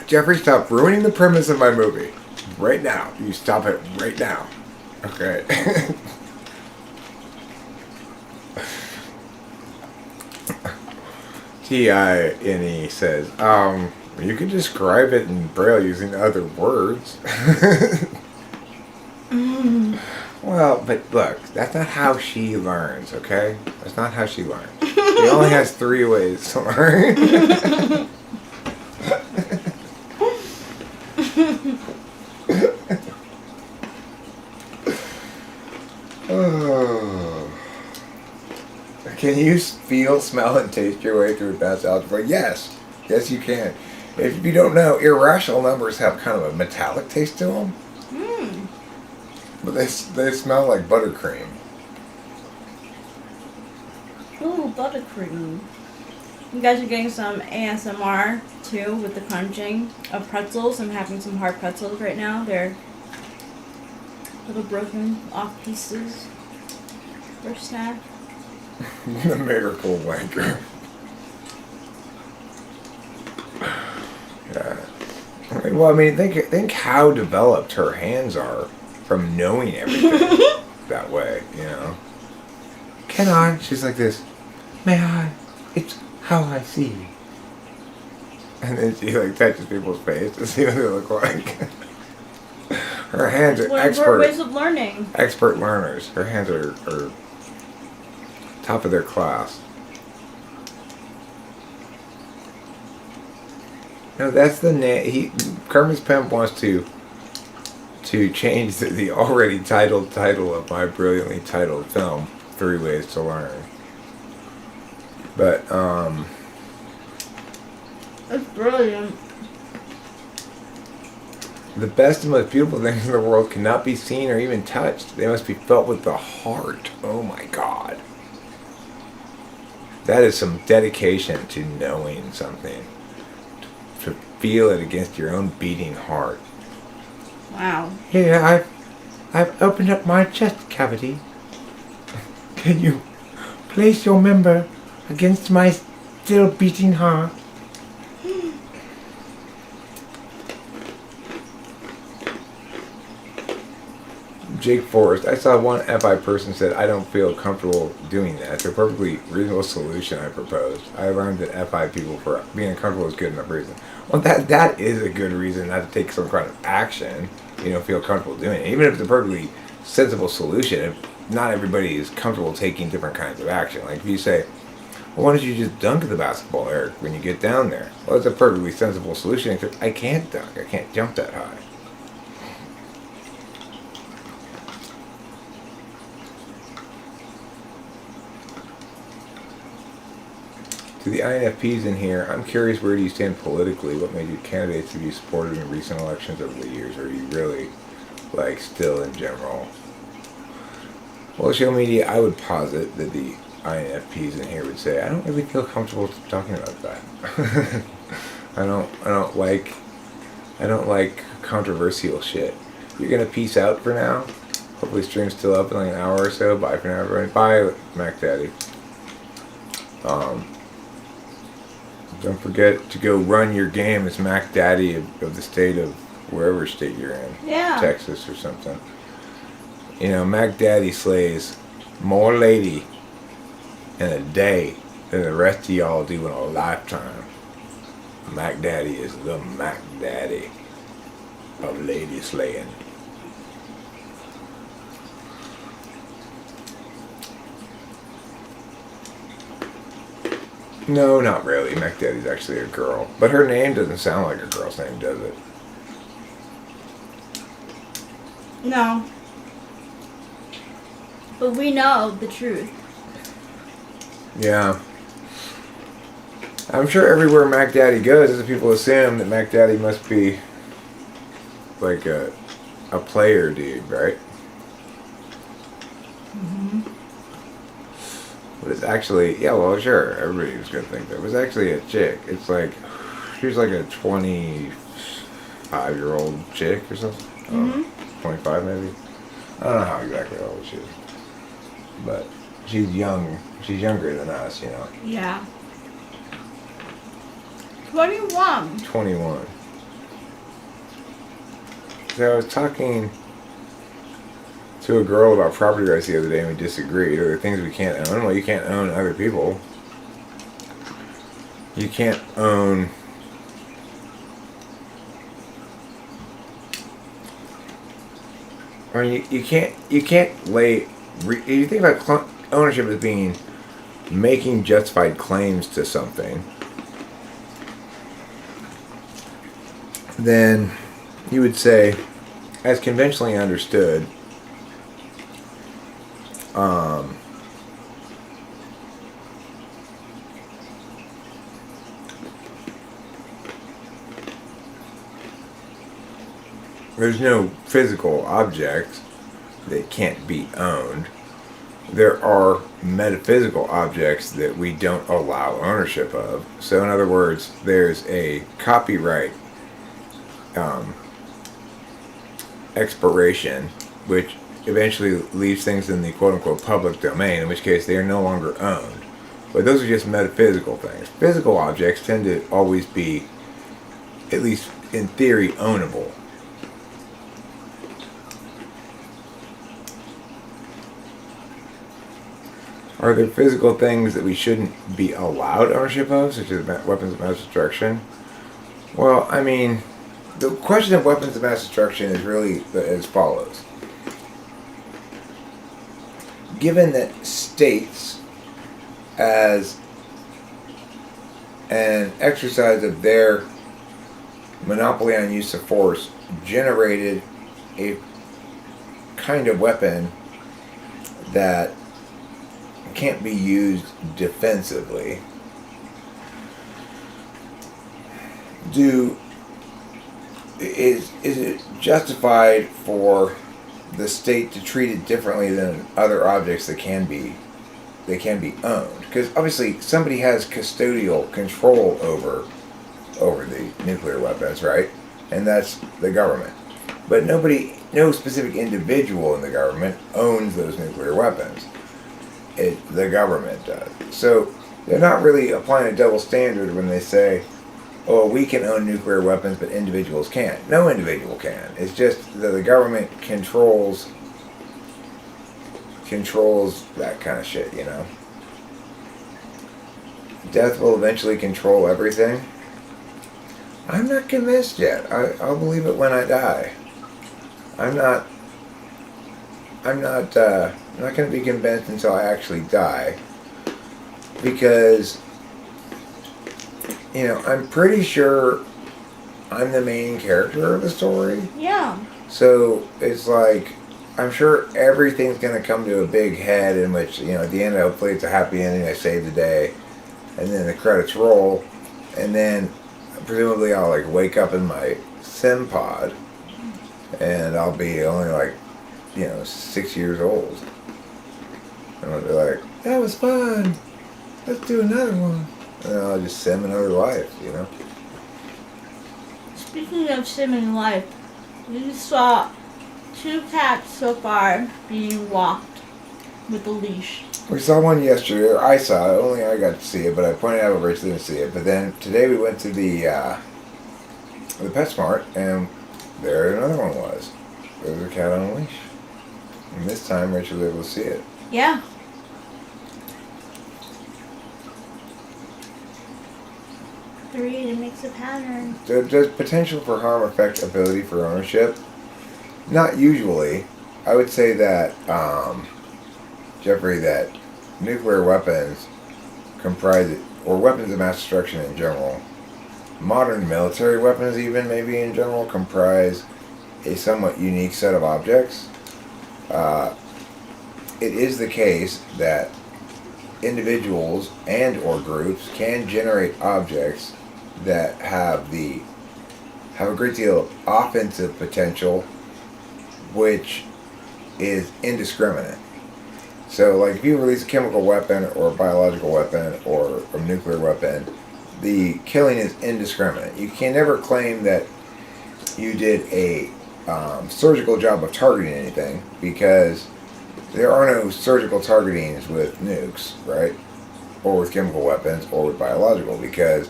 Jeffrey, stop ruining the premise of my movie. Right now. You stop it right now. Okay. T-I-N-E says, you can describe it in Braille using other words. Well, but look, that's not how she learns, okay? That's not how she learns. She only has 3 ways to learn. Oh. Can you feel, smell, and taste your way through advanced algebra? Yes. Yes, you can. If you don't know, irrational numbers have kind of a metallic taste to them. But they smell like buttercream. Ooh, buttercream. You guys are getting some ASMR too with the crunching of pretzels. I'm having some hard pretzels right now. They're little broken off pieces. First half. The miracle wanker. Yeah. Well, I mean, think how developed her hands are from knowing everything that way, you know. Can I? She's like this. May I? It's how I see. And then she like touches people's face to see what they look like. Her hands are expert ways of learning. Expert learners. Her hands are top of their class. No, that's the name. Kermit's Pimp wants to change the already titled title of my brilliantly titled film, Three Ways to Learn. But It's brilliant. the best and most beautiful things in the world cannot be seen or even touched. They must be felt with the heart. Oh my God. That is some dedication to knowing something. To feel it against your own beating heart. Wow. Here, I've opened up my chest cavity. Can you place your member against my still beating heart? Jake Forrest, I saw one FI person said, I don't feel comfortable doing that. It's a perfectly reasonable solution I proposed. I learned that FI people for being uncomfortable is good enough reason. Well, that is a good reason not to take some kind of action. Feel comfortable doing it. Even if it's a perfectly sensible solution, if not everybody is comfortable taking different kinds of action. Like if you say, well, why don't you just dunk the basketball, Eric, when you get down there? Well, it's a perfectly sensible solution, except I can't dunk. I can't jump that high. To the INFPs in here, I'm curious, where do you stand politically? What major candidates have you supported in recent elections over the years? Or are you really, still in general? Well, social media, I would posit that the INFPs in here would say, I don't really feel comfortable talking about that. I don't like controversial shit. You're gonna peace out for now. Hopefully stream's still up in an hour or so. Bye for now, everybody. Bye, Mac Daddy. Don't forget to go run your game as Mac Daddy of the state of wherever state you're in. Yeah. Texas or something. Mac Daddy slays more lady in a day than the rest of y'all do in a lifetime. Mac Daddy is the Mac Daddy of lady slaying. No, not really. Mac Daddy's actually a girl. But her name doesn't sound like a girl's name, does it? No. But we know the truth. Yeah. I'm sure everywhere Mac Daddy goes, people assume that Mac Daddy must be like a player dude, right? Mm-hmm. But it's actually, yeah, well, sure, everybody was going to think that. It was actually a chick. It's like, she's like a 25-year-old chick or something. Mm-hmm. 25 maybe. I don't know how exactly old she is. But she's young. She's younger than us, Yeah. 21. 21. So I was talking to a girl about property rights the other day and we disagreed. There are things we can't own. Well, you can't own other people. You can't own... I mean, you can't lay... You think about ownership as being making justified claims to something, then you would say, as conventionally understood, there's no physical object that can't be owned. There are metaphysical objects that we don't allow ownership of. So in other words, there's a copyright expiration, which eventually leaves things in the quote-unquote public domain, in which case they are no longer owned. But those are just metaphysical things. Physical objects tend to always be, at least in theory, ownable. Are there physical things that we shouldn't be allowed ownership of, such as weapons of mass destruction? Well, I mean, the question of weapons of mass destruction is really as follows. Given that states, as an exercise of their monopoly on use of force generated a kind of weapon that can't be used defensively. Is it justified for the state to treat it differently than other objects that can be owned? Because obviously somebody has custodial control over the nuclear weapons, right? And that's the government. But no specific individual in the government owns those nuclear weapons. The government does. So they're not really applying a double standard when they say, oh, we can own nuclear weapons, but individuals can't. No individual can. It's just that the government controls that kind of shit, you know? Death will eventually control everything. I'm not convinced yet. I'll believe it when I die. I'm not going to be convinced until I actually die. Because, you know, I'm pretty sure I'm the main character of the story. Yeah. So it's like, I'm sure everything's going to come to a big head in which, you know, at the end, hopefully it's a happy ending, I save the day, and then the credits roll, and then presumably I'll like wake up in my sim pod, and I'll be only like, you know, 6 years old. And I'll be like, that was fun. Let's do another one. And then I'll just sim another life, you know. Speaking of simming life, we saw 2 cats so far being walked with a leash. We saw one yesterday, or I saw it, only I got to see it, but I pointed out Rich didn't see it. But then today we went to the PetSmart, and there another one was. There was a cat on a leash. And this time Rich was able to see it. Yeah. It makes a pattern. Does potential for harm affect ability for ownership? Not usually. I would say that, Jeffrey, that nuclear weapons comprise, or weapons of mass destruction in general, modern military weapons even maybe in general, comprise a somewhat unique set of objects. It is the case that individuals and or groups can generate objects that have a great deal of offensive potential, which is indiscriminate. So, like, if you release a chemical weapon or a biological weapon or a nuclear weapon, the killing is indiscriminate. You can never claim that you did a surgical job of targeting anything, because there are no surgical targetings with nukes, right? Or with chemical weapons or with biological, because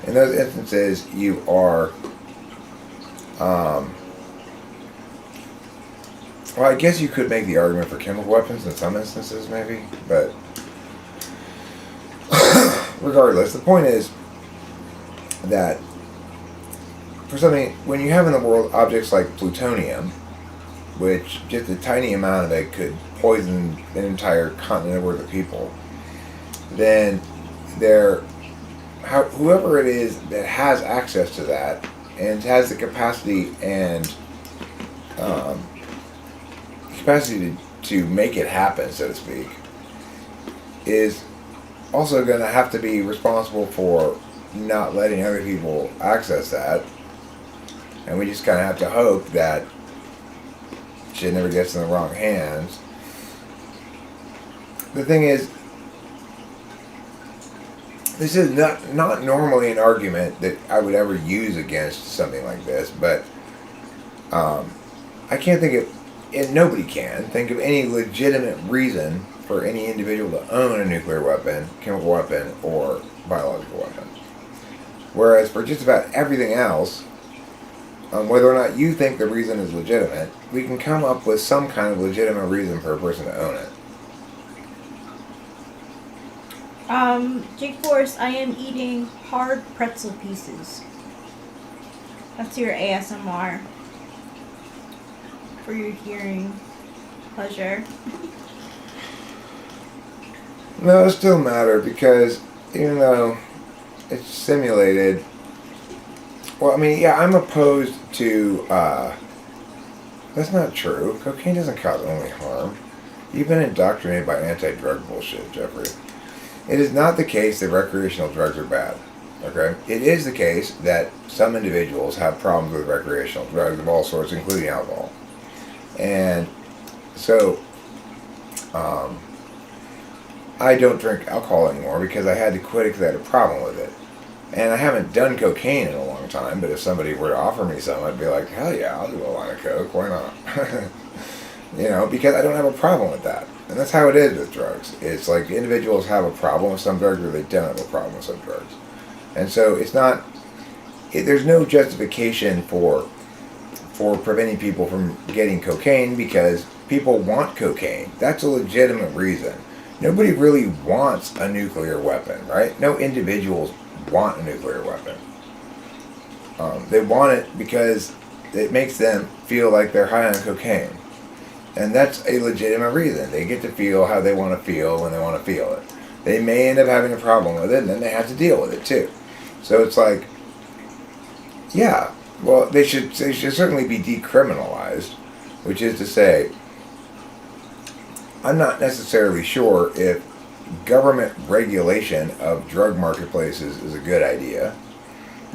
in those instances you are well, I guess you could make the argument for chemical weapons in some instances, maybe, but regardless, the point is that for something, when you have in the world objects like plutonium, which just a tiny amount of it could poison an entire continent worth of people, then whoever it is that has access to that and has the capacity and to make it happen, so to speak, is also going to have to be responsible for not letting other people access that. And we just kind of have to hope that shit never gets in the wrong hands. The thing is, this is not normally an argument that I would ever use against something like this, but I can't think of, and nobody can think of any legitimate reason for any individual to own a nuclear weapon, chemical weapon, or biological weapon. Whereas for just about everything else, whether or not you think the reason is legitimate, we can come up with some kind of legitimate reason for a person to own it. Jake Forrest, I am eating hard pretzel pieces. That's your ASMR. For your hearing pleasure. No, it still matter, because even though it's simulated, Well, I mean, yeah, I'm opposed to. That's not true. Cocaine doesn't cause only harm. You've been indoctrinated by anti-drug bullshit, Jeffrey. It is not the case that recreational drugs are bad. Okay? It is the case that some individuals have problems with recreational drugs of all sorts, including alcohol. And so, I don't drink alcohol anymore because I had to quit it because I had a problem with it. And I haven't done cocaine in a long time, but if somebody were to offer me some, I'd be like, hell yeah, I'll do a line of coke. Why not? You know, because I don't have a problem with that. And that's how it is with drugs. It's like individuals have a problem with some drugs or they don't have a problem with some drugs. And so it's not, there's no justification for preventing people from getting cocaine because people want cocaine. That's a legitimate reason. Nobody really wants a nuclear weapon, right? No individuals want a nuclear weapon. They want it because it makes them feel like they're high on cocaine. And that's a legitimate reason. They get to feel how they want to feel when they want to feel it. They may end up having a problem with it, and then they have to deal with it too. So it's like, yeah, well, they should certainly be decriminalized, which is to say, I'm not necessarily sure if government regulation of drug marketplaces is a good idea,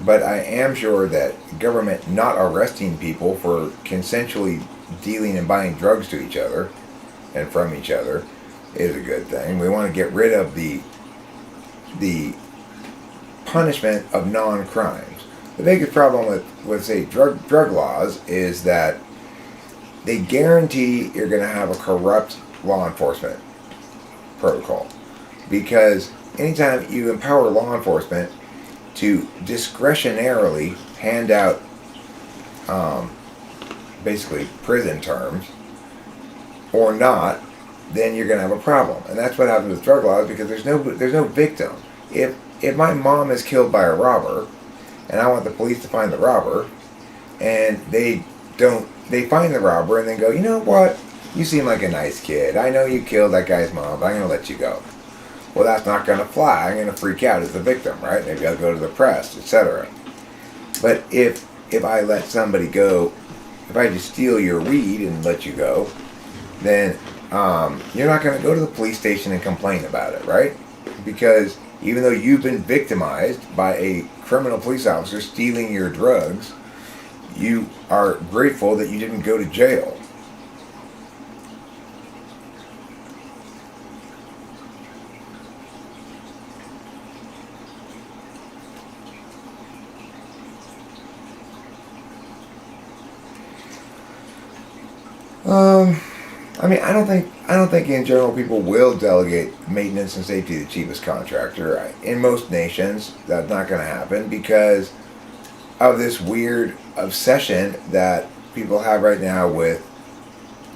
but I am sure that government not arresting people for consensually dealing and buying drugs to each other and from each other is a good thing. We want to get rid of the punishment of non-crimes. The biggest problem with say drug laws is that they guarantee you're going to have a corrupt law enforcement protocol, because anytime you empower law enforcement to discretionarily hand out basically prison terms or not, then you're going to have a problem. And that's what happens with drug laws, because there's no victim. If my mom is killed by a robber and I want the police to find the robber, and they find the robber and then go, you know what, you seem like a nice kid, I know you killed that guy's mom, but I'm going to let you go. Well, that's not going to fly. I'm going to freak out as the victim, right? Maybe I'll go to the press, etc. But if I let somebody go, if I just steal your weed and let you go, then you're not going to go to the police station and complain about it, right? Because even though you've been victimized by a criminal police officer stealing your drugs, you are grateful that you didn't go to jail. I mean, I don't think in general people will delegate maintenance and safety to the cheapest contractor. In most nations, that's not going to happen because of this weird obsession that people have right now with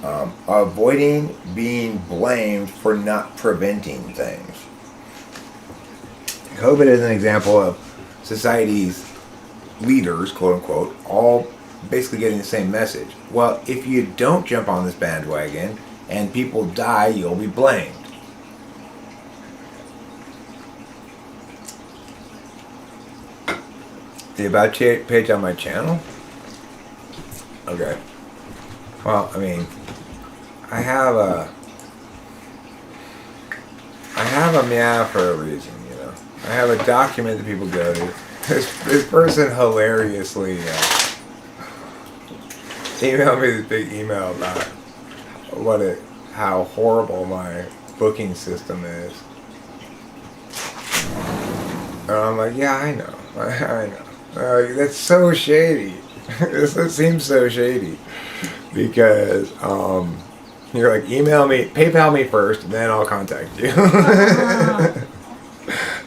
avoiding being blamed for not preventing things. COVID is an example of society's leaders, quote unquote, all basically getting the same message. Well, if you don't jump on this bandwagon and people die, you'll be blamed. The About page on my channel? Okay. Well, I mean, I have a meow for a reason, you know. I have a document that people go to. This person hilariously emailed me this big email about how horrible my booking system is. And I'm like, yeah, I know. I know. That's so shady. This seems so shady. Because you're like, email me, PayPal me first, and then I'll contact you.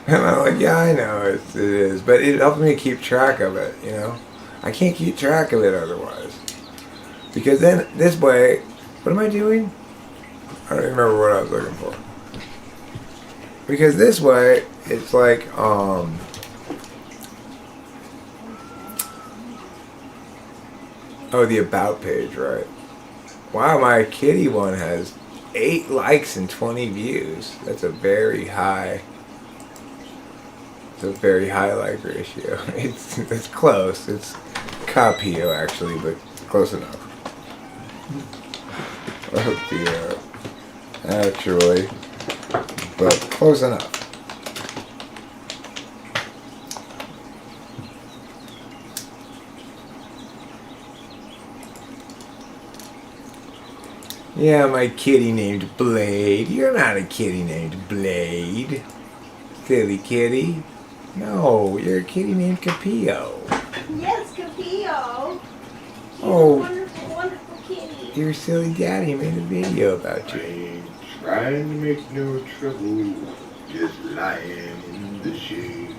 And I'm like, yeah, I know it is. But it helps me keep track of it, you know? I can't keep track of it otherwise. Because then, this way, what am I doing? I don't even remember what I was looking for. Because this way, it's like, oh, the About page, right? Wow, my kitty one has 8 likes and 20 views. That's a very high It's a very high like ratio. It's close. It's copio actually, but close enough. Oh dear. Actually, but close enough. Yeah, my kitty named Blade. You're not a kitty named Blade. Silly kitty. No, you're a kitty named Capio. Yes, Capio. He's Oh. a wonderful, wonderful kitty. Your silly daddy made a video about I you. ain't trying to make no trouble, just lying in the shade.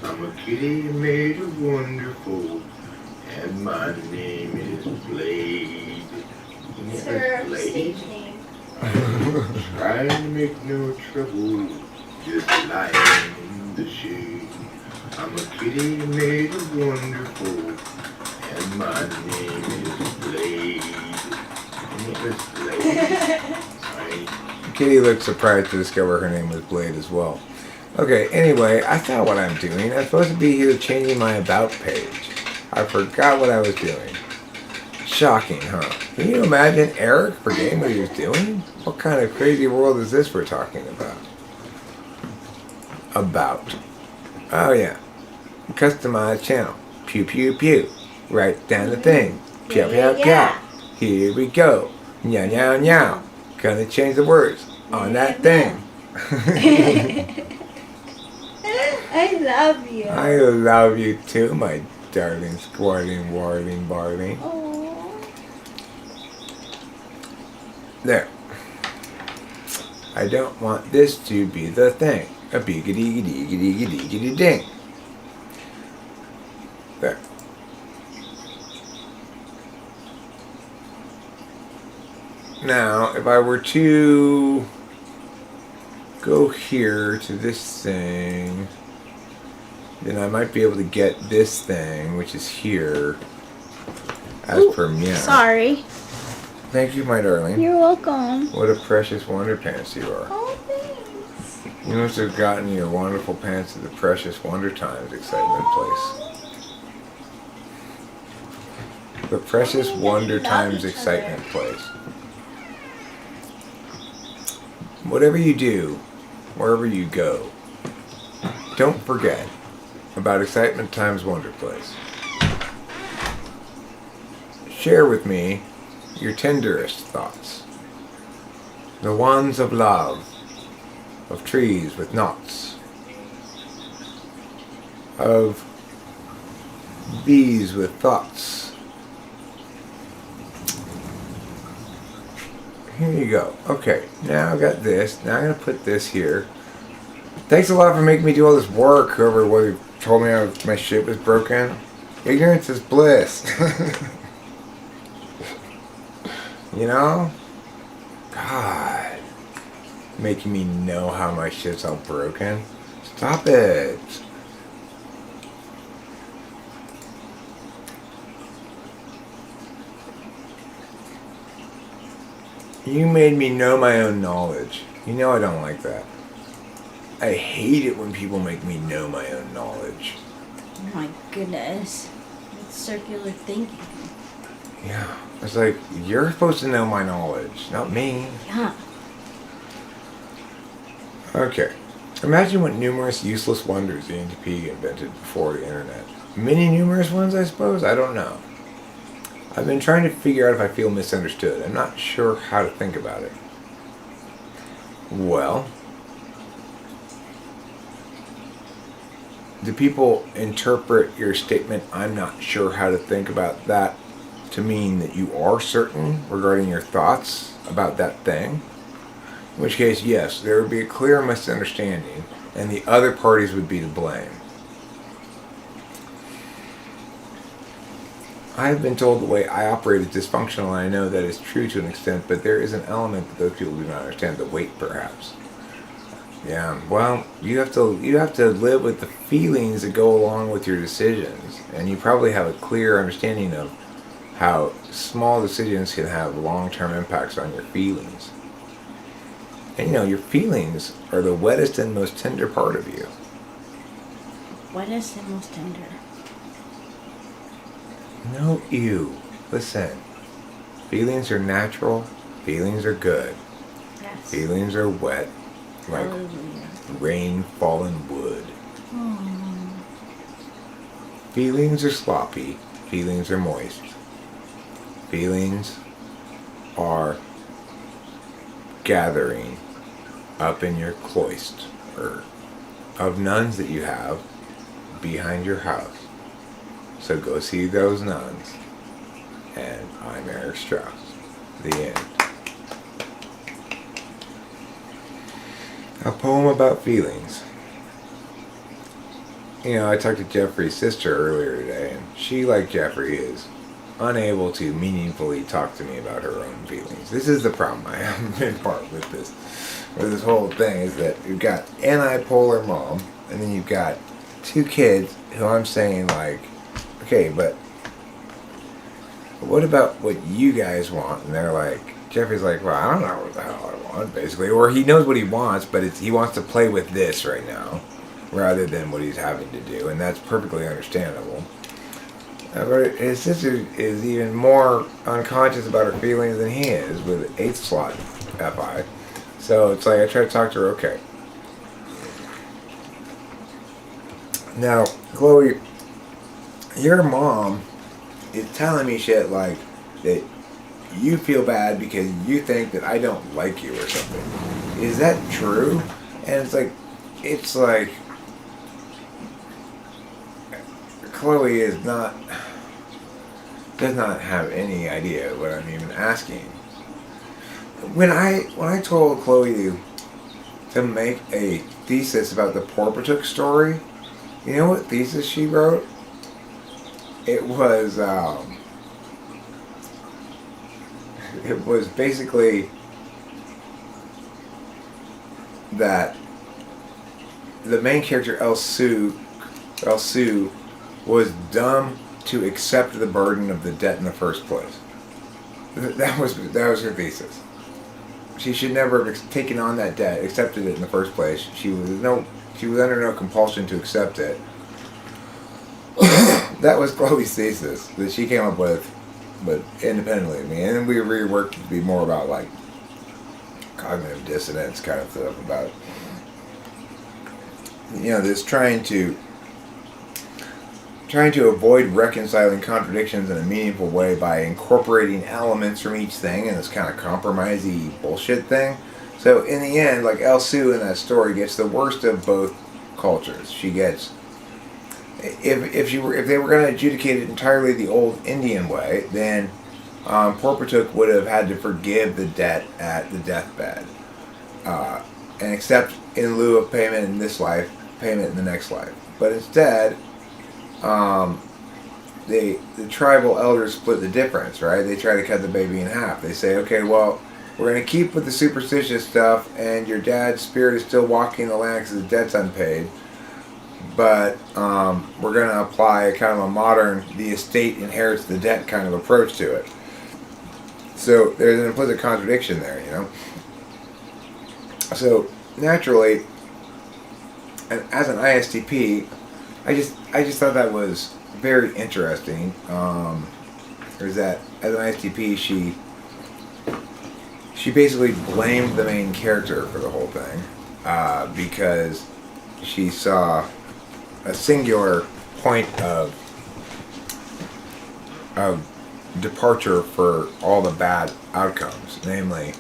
I'm a kitty made of wonderful, and my name is Blade. It's her stage name. Trying to make no trouble, just lying in the shade. I'm a kitty made of wonderful, and my name is Blade. Miss Blade. Kitty looked surprised to discover her name was Blade as well. Okay, anyway, I thought what I'm doing. I'm supposed to be here changing my about page. I forgot what I was doing. Shocking, huh? Can you imagine Eric forgetting what he was doing? What kind of crazy world is this we're talking about? About. Oh yeah. Customize channel. Pew pew pew. Write down the thing. Pew pew pew. Here we go. Meow meow meow. Gonna change the words on that thing. I love you. I love you too, my darling squarting warling barling. Aww. There. I don't want this to be the thing. A biggity diggity diggity ding. There. Now, if I were to go here to this thing, then I might be able to get this thing, which is here, as per meow. Sorry. Thank you, my darling. You're welcome. What a precious wonder pants you are. Oh, thanks. You must have gotten your wonderful pants at the Precious Wonder Times excitement place. The Precious Wonder Times excitement place. Whatever you do, wherever you go, don't forget about Excitement Times Wonder Place. Share with me your tenderest thoughts. The ones of love, of trees with knots, of bees with thoughts. Here you go. Okay, now I got this. Now I'm going to put this here. Thanks a lot for making me do all this work, whoever told me my shit was broken. Ignorance is bliss. You know? God. Making me know how my shit's all broken. Stop it. You made me know my own knowledge. You know I don't like that. I hate it when people make me know my own knowledge. Oh my goodness. It's circular thinking. Yeah. It's like, you're supposed to know my knowledge, not me. Yeah. Okay. Imagine what numerous useless wonders the NTP invented before the internet. Many numerous ones, I suppose? I don't know. I've been trying to figure out if I feel misunderstood. I'm not sure how to think about it. Well, do people interpret your statement, I'm not sure how to think about that, to mean that you are certain regarding your thoughts about that thing? In which case, yes, there would be a clear misunderstanding, and the other parties would be to blame. I have been told the way I operate is dysfunctional, and I know that is true to an extent, but there is an element that those people do not understand, the weight perhaps. Yeah, well, you have to live with the feelings that go along with your decisions, and you probably have a clear understanding of how small decisions can have long-term impacts on your feelings. And you know, your feelings are the wettest and most tender part of you. wettest and most tender. No, ew. Listen. Feelings are natural. Feelings are good. Yes. Feelings are wet. Like Hallelujah. rain fallen wood. Oh. Feelings are sloppy. Feelings are moist. Feelings are gathering up in your cloister of nuns that you have behind your house. So go see those nuns. And I'm Eric Strauss. The end. A poem about feelings. You know, I talked to Jeffrey's sister earlier today, and she, like Jeffrey, is unable to meaningfully talk to me about her own feelings. This is the problem I have in part with this whole thing, is that you've got anti-polar mom, and then you've got two kids who I'm saying, like, okay, but what about what you guys want? And they're like, Jeffrey's like, well, I don't know what the hell I want, basically. Or he knows what he wants, but he wants to play with this right now, rather than what he's having to do, and that's perfectly understandable. But his sister is even more unconscious about her feelings than he is, with 8th slot FI. So it's like, I try to talk to her, okay. Now, Chloe, your mom is telling me shit like that you feel bad because you think that I don't like you or something. Is that true? And it's like Chloe does not have any idea what I'm even asking. When I told Chloe to make a thesis about the Porpoise story, you know what thesis she wrote? It was basically that the main character El Sue was dumb to accept the burden of the debt in the first place. That was her thesis. She should never have taken on that debt, accepted it in the first place. She was under no compulsion to accept it. That was Chloe's thesis that she came up with, but independently of me. And then we reworked to be more about like cognitive dissonance kind of stuff, about, you know, this trying to avoid reconciling contradictions in a meaningful way by incorporating elements from each thing in this kind of compromisey bullshit thing. So in the end, like El Sue in that story gets the worst of both cultures. She gets, if they were going to adjudicate it entirely the old Indian way, then Porpoise would have had to forgive the debt at the deathbed and accept in lieu of payment in this life, payment in the next life. But instead, the tribal elders split the difference, right? They try to cut the baby in half. They say, okay, well, we're going to keep with the superstitious stuff, and your dad's spirit is still walking the land because the debt's unpaid. But we're going to apply a kind of a modern, the estate inherits the debt kind of approach to it. So there's an implicit contradiction there, you know? So naturally, and as an ISTP, I just thought that was very interesting. Is that as an ISTP, she basically blamed the main character for the whole thing because she saw a singular point of departure for all the bad outcomes, namely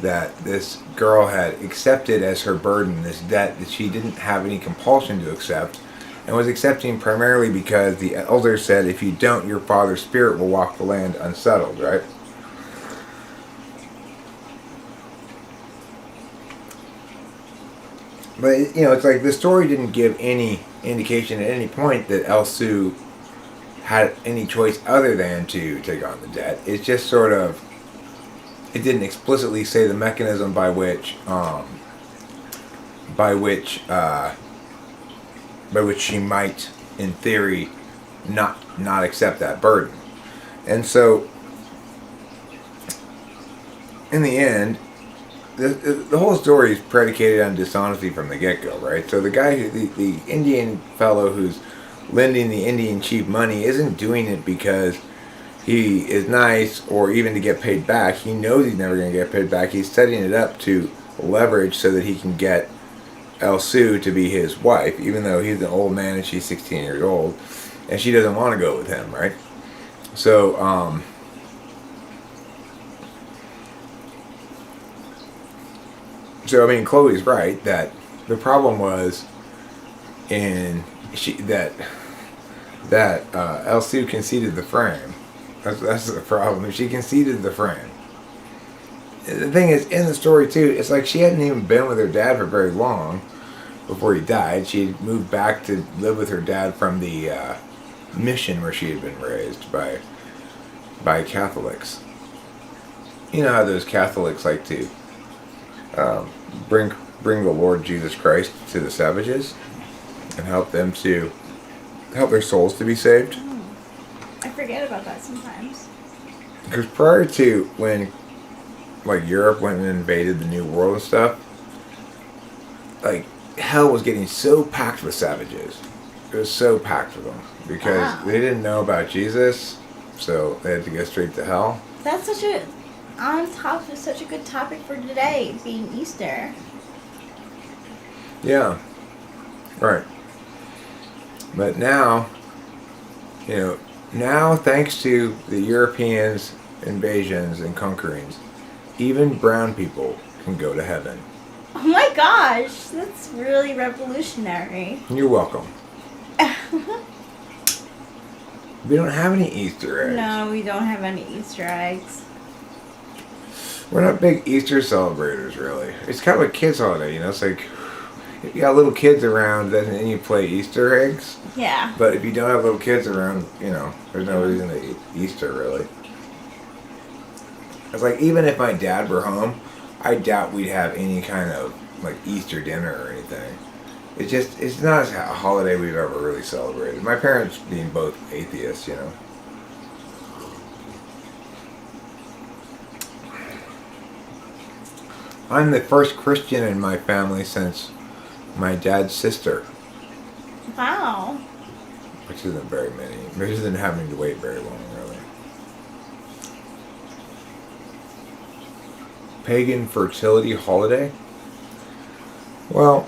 that this girl had accepted as her burden this debt that she didn't have any compulsion to accept, and was accepting primarily because the elder said, if you don't, your father's spirit will walk the land unsettled, right? But, you know, it's like the story didn't give any indication at any point that El Sue had any choice other than to take on the debt. It's just sort of, it didn't explicitly say the mechanism by which she might, in theory, not accept that burden. And so, in the end, the whole story is predicated on dishonesty from the get-go, right? So the guy, the Indian fellow who's lending the Indian chief money isn't doing it because he is nice or even to get paid back. He knows he's never going to get paid back. He's setting it up to leverage so that he can get Sue to be his wife, even though he's an old man and she's 16 years old, and she doesn't want to go with him, right? So, I mean, Chloe's right that the problem was that Sue conceded the frame. That's the problem. She conceded the frame. The thing is, in the story too, it's like she hadn't even been with her dad for very long before he died. She had moved back to live with her dad from the mission where she had been raised by Catholics. You know how those Catholics like to bring the Lord Jesus Christ to the savages and help their souls to be saved. I forget about that sometimes. Because prior to when, like, Europe went and invaded the New World and stuff, like, hell was getting so packed with savages. It was so packed with them because they didn't know about Jesus, so they had to go straight to hell. That's such a good topic for today, being Easter. Yeah, right. But now, thanks to the Europeans' invasions and conquerings, even brown people can go to heaven. Oh my gosh, that's really revolutionary. You're welcome. We don't have any Easter eggs. No, we don't have any Easter eggs. We're not big Easter celebrators, really. It's kind of a kid's holiday, It's like, if you got little kids around, then you play Easter eggs. Yeah. But if you don't have little kids around, there's no reason to eat Easter, really. It's like, even if my dad were home, I doubt we'd have any kind of, like, Easter dinner or anything. It's not a holiday we've ever really celebrated. My parents being both atheists, I'm the first Christian in my family since my dad's sister. Wow. Which isn't very many. Which isn't having to wait very long, really. Pagan fertility holiday? Well,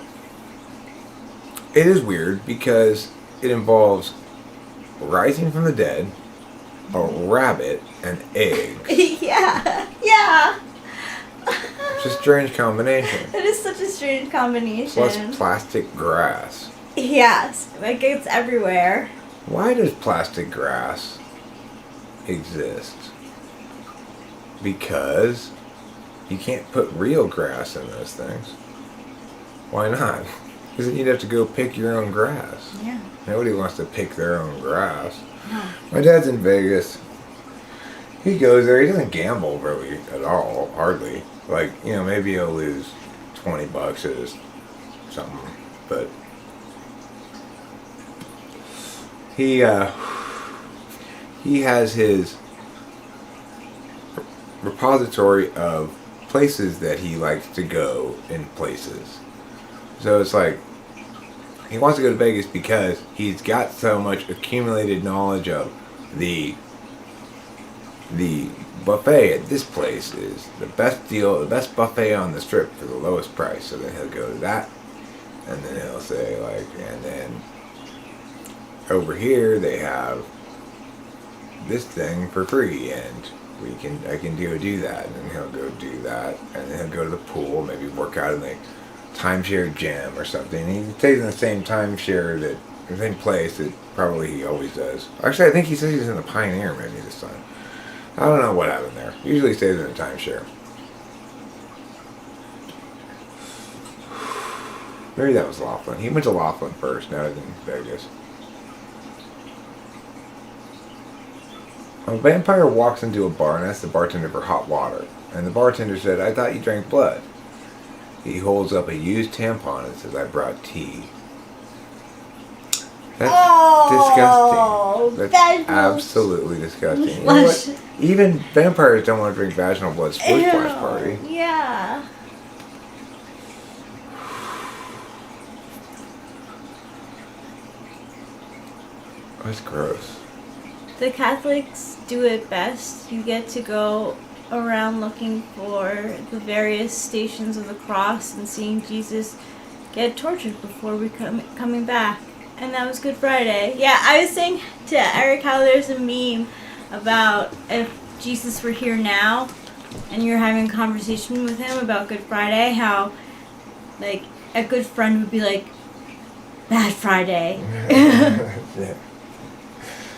it is weird because it involves rising from the dead, a rabbit, and eggs. Yeah. It's a strange combination. It is such a strange combination. Plus plastic grass. Yes, like it's everywhere. Why does plastic grass exist? Because you can't put real grass in those things. Why not? Because then you'd have to go pick your own grass. Yeah. Nobody wants to pick their own grass. No. My dad's in Vegas. He goes there. He doesn't gamble really at all, hardly. Like, maybe he'll lose $20 or something. But he has his repository of places that he likes to go in places. So it's like, he wants to go to Vegas because he's got so much accumulated knowledge of the buffet at this place is the best deal, the best buffet on the strip for the lowest price. So then he'll go to that, and then he'll say and then over here they have this thing for free, and I can do that, and then he'll go do that, and then he'll go to the pool, maybe work out in the timeshare gym or something. He stays in the same timeshare, the same place that probably he always does. Actually, I think he says he's in the Pioneer maybe this time. I don't know what happened there. Usually stays in a timeshare. Maybe that was Laughlin. He went to Laughlin first, now he's in Vegas. A vampire walks into a bar and asks the bartender for hot water. And the bartender said, "I thought you drank blood." He holds up a used tampon and says, "I brought tea." That's disgusting. That's absolutely disgusting. You know what? Even vampires don't want to drink vaginal blood. Sports splash party. Yeah. That's gross. The Catholics do it best. You get to go around looking for the various stations of the cross and seeing Jesus get tortured before coming back. And that was Good Friday. Yeah, I was saying to Eric how there's a meme about if Jesus were here now and you're having a conversation with him about Good Friday, how like a good friend would be like, Bad Friday. Yeah.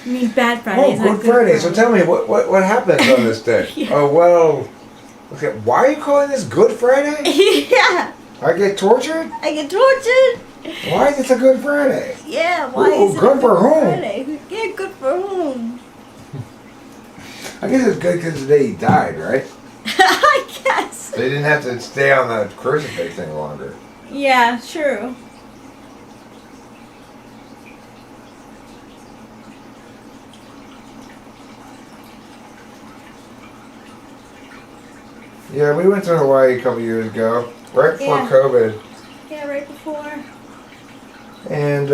I mean, Bad Friday. Oh, Good Friday. So tell me, what happens on this day? Yeah. Oh, well, okay, why are you calling this Good Friday? Yeah. I get tortured? I get tortured. Why is it a Good Friday? Yeah, why Ooh, is it good a for Good whom? Friday? Yeah, good for whom? I guess it's good because the day he died, right? I guess. They didn't have to stay on the crucifix any longer. Yeah, true. Yeah, we went to Hawaii a couple years ago, right before Yeah. COVID. Yeah, right before. And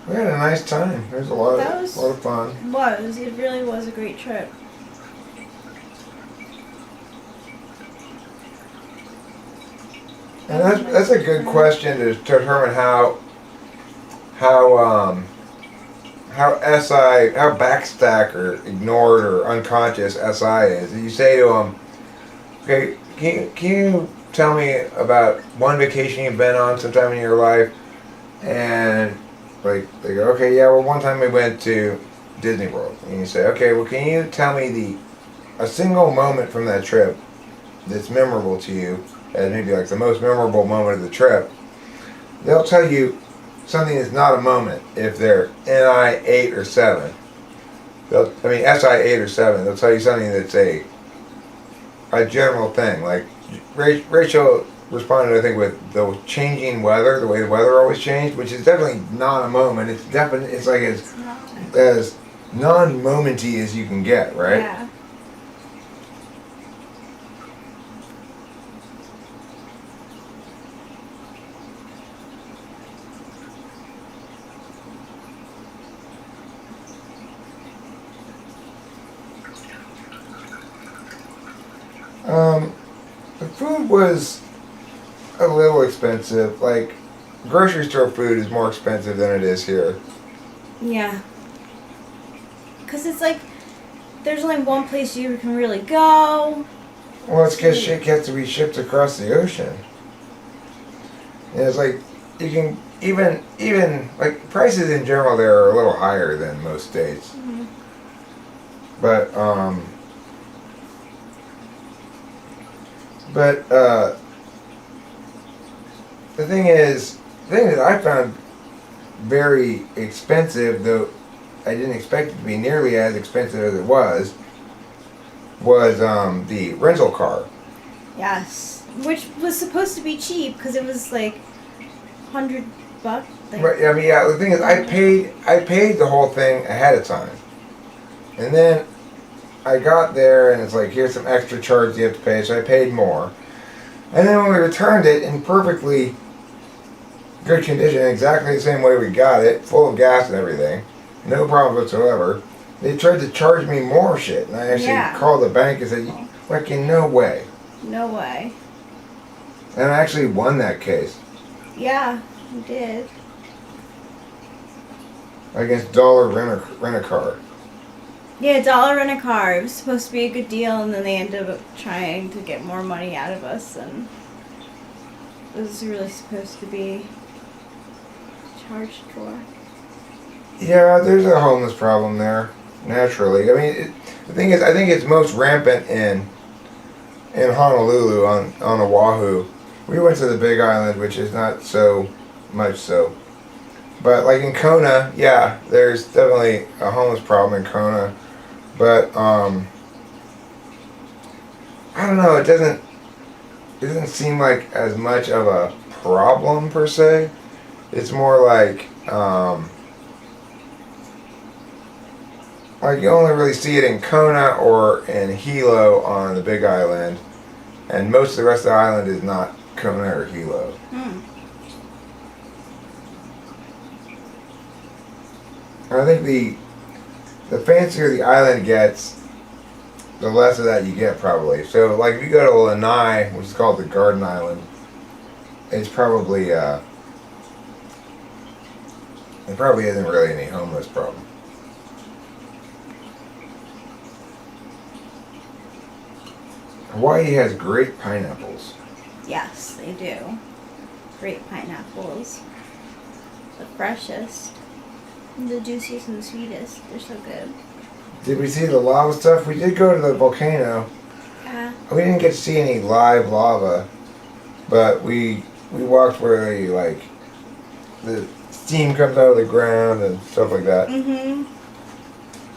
we had a nice time. It was a lot of fun. It really was a great trip. And that's a good question to determine how backstack or ignored or unconscious SI is. You say to them, okay, can you tell me about one vacation you've been on sometime in your life? And like they go, okay, yeah, well, one time we went to Disney World. And you say, okay, well, can you tell me a single moment from that trip that's memorable to you, as maybe like the most memorable moment of the trip? They'll tell you something that's not a moment if they're NI 8 or 7. SI 8 or 7. They'll tell you something that's a general thing. Like Rachel responded, I think, with the changing weather, the way the weather always changed, which is definitely not a moment. It's definitely, it's like as non-momenty as you can get, right? Yeah. The food was a little expensive. Like, grocery store food is more expensive than it is here. Yeah. Because it's like, there's only one place you can really go. Well, it's because shit gets to be shipped across the ocean. And it's like, you can, even like, prices in general there are a little higher than most states. Mm-hmm. But, the thing that I found very expensive, though I didn't expect it to be nearly as expensive as it was the rental car. Yes. Which was supposed to be cheap because it was like $100. Like, Right, I mean, yeah, the thing is, I paid the whole thing ahead of time. And then I got there and it's like, here's some extra charge you have to pay, so I paid more. And then when we returned it in perfectly good condition, exactly the same way we got it, full of gas and everything, no problems whatsoever, they tried to charge me more shit. And I actually called the bank and said, like, in no way. No way. And I actually won that case. Yeah, you did. Against Dollar Rent-A-Car. Yeah, $1 rent a car. It was supposed to be a good deal, and then they ended up trying to get more money out of us, and it was really supposed to be charged for. Yeah, there's a homeless problem there, naturally. I mean, the thing is, I think it's most rampant in Honolulu, on Oahu. We went to the Big Island, which is not so much so. But like in Kona, yeah, there's definitely a homeless problem in Kona. But I don't know, it doesn't seem like as much of a problem per se. It's more like you only really see it in Kona or in Hilo on the Big Island, and most of the rest of the island is not Kona or Hilo. I think the fancier the island gets, the less of that you get probably. So like if you go to Lanai, which is called the Garden Island, it's probably there probably isn't really any homeless problem. Hawaii has great pineapples. Yes, they do. Great pineapples. The freshest. The juiciest and the sweetest. They're so good. Did we see the lava stuff? We did go to the volcano. Yeah. We didn't get to see any live lava, but we walked where they the steam comes out of the ground and stuff like that. Mm-hmm.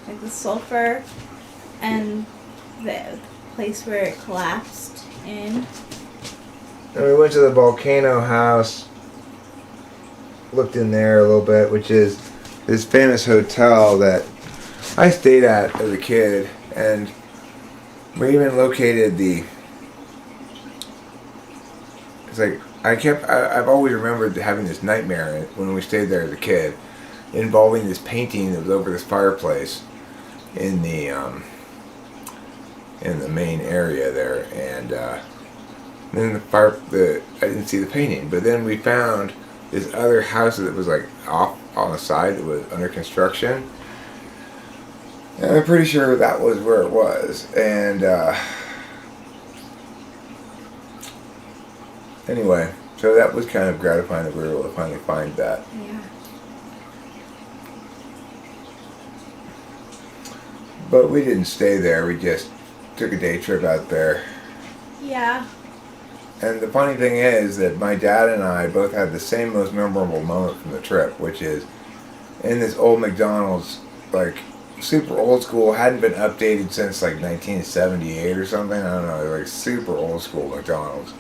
Like the sulfur and the place where it collapsed in. And we went to the volcano house, looked in there a little bit, which is this famous hotel that I stayed at as a kid, and we even located it's like I've always remembered having this nightmare when we stayed there as a kid, involving this painting that was over this fireplace in the main area there, and then I didn't see the painting, but then we found this other house that was like off on the side that was under construction. And I'm pretty sure that was where it was. And anyway, so that was kind of gratifying that we were able to finally find that. Yeah. But we didn't stay there. We just took a day trip out there. Yeah. And the funny thing is that my dad and I both had the same most memorable moment from the trip, which is in this old McDonald's, like super old school, hadn't been updated since like 1978 or something. I don't know, like super old school McDonald's.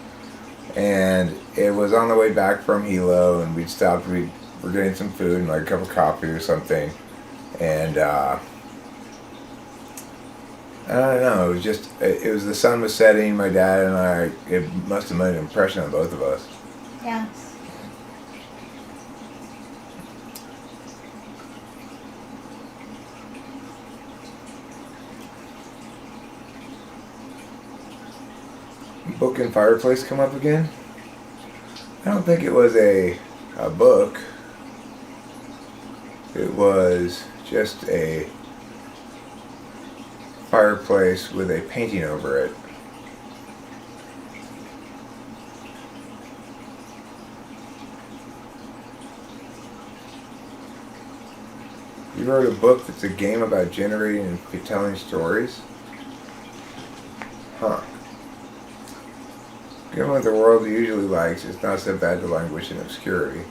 And it was on the way back from Hilo, and we'd stopped. We were getting some food and like a cup of coffee or something, and I don't know. It was the sun was setting. My dad and I. It must have made an impression on both of us. Yes. Book and fireplace come up again? I don't think it was a book. It was just a fireplace with a painting over it. You wrote a book that's a game about generating and telling stories? Huh. Given what the world usually likes, it's not so bad to languish in obscurity.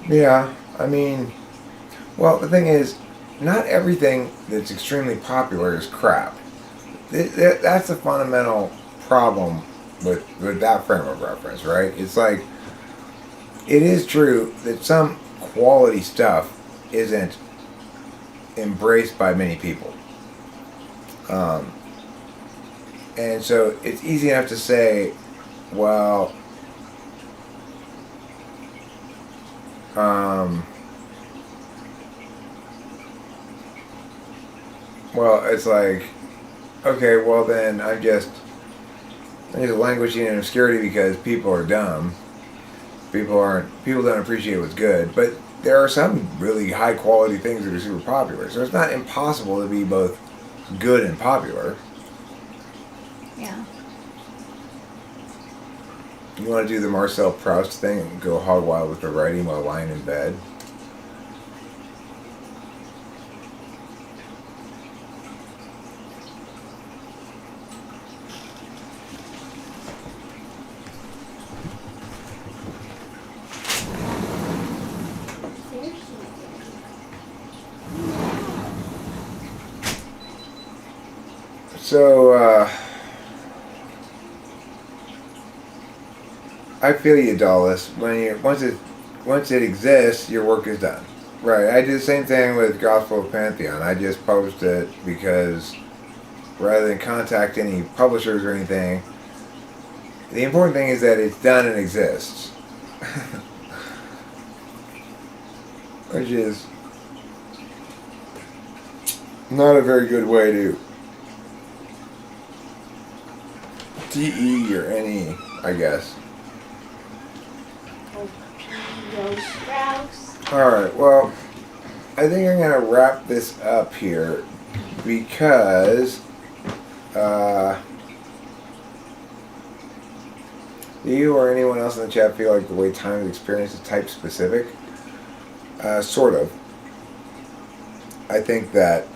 Yeah, I mean, well, the thing is, not everything that's extremely popular is crap. That's a fundamental problem with that frame of reference, right? It's like, it is true that some quality stuff isn't embraced by many people. And so it's easy enough to say, well, it's like, okay, well then I'm just languishing in obscurity because people are dumb. People don't appreciate what's good, but there are some really high quality things that are super popular. So it's not impossible to be both good and popular. Yeah. You want to do the Marcel Proust thing and go hog wild with the writing while lying in bed? So, I feel you, Dallas. Once it exists, your work is done. Right. I do the same thing with Gospel of Pantheon. I just post it because rather than contact any publishers or anything, the important thing is that it's done and exists. Which is not a very good way to DE or NE, I guess. Alright, well, I think I'm going to wrap this up here because do you or anyone else in the chat feel like the way time is experienced is type specific? Sort of. I think that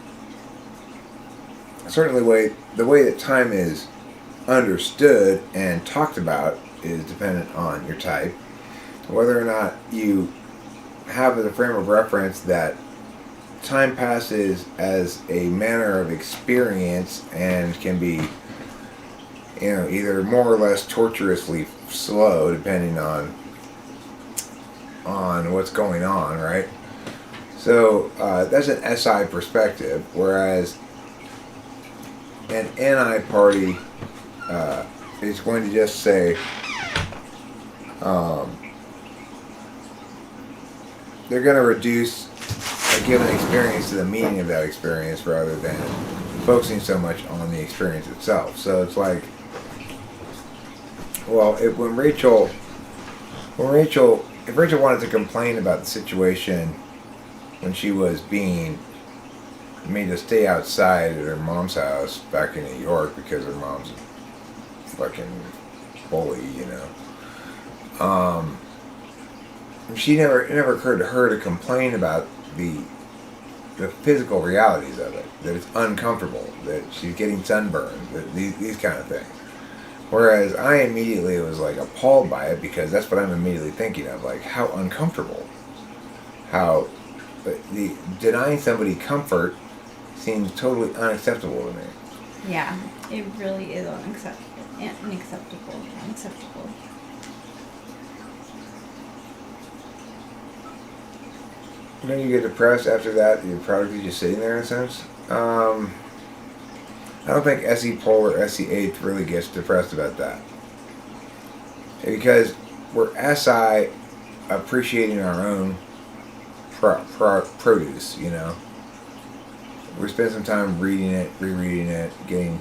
certainly the way that time is understood and talked about is dependent on your type. Whether or not you have as a frame of reference that time passes as a manner of experience and can be, either more or less torturously slow depending on what's going on, right? So that's an SI perspective, whereas an NI party is going to just say they're going to reduce a given experience to the meaning of that experience rather than focusing so much on the experience itself. So it's like, well, if Rachel wanted to complain about the situation when she was being made to stay outside at her mom's house back in New York because her mom's a fucking bully, it never occurred to her to complain about the physical realities of it, that it's uncomfortable, that she's getting sunburned, that these kind of things. Whereas I immediately was like appalled by it because that's what I'm immediately thinking of, like how uncomfortable, how denying somebody comfort seems totally unacceptable to me. Yeah, it really is unacceptable. Then you get depressed after that, your product is just sitting there in a sense. I don't think SE Pole or SE 8 really gets depressed about that. Because we're SI appreciating our own produce, We spend some time reading it, rereading it, getting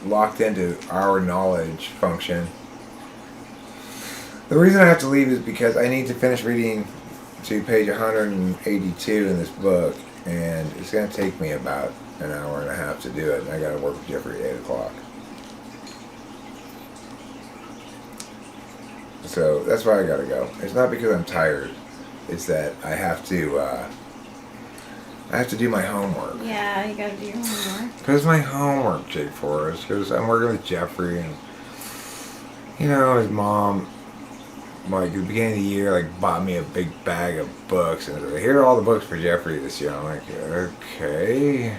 locked into our knowledge function. The reason I have to leave is because I need to finish reading to page 182 in this book, and it's going to take me about an hour and a half to do it, and I got to work with Jeffrey at 8 o'clock. So that's why I got to go. It's not because I'm tired. It's that I have to do my homework. Yeah, you gotta do your homework. Because my homework, Jake Forrest, because I'm working with Jeffrey, and his mom, like at the beginning of the year, bought me a big bag of books, and said, here are all the books for Jeffrey this year. I'm like, okay.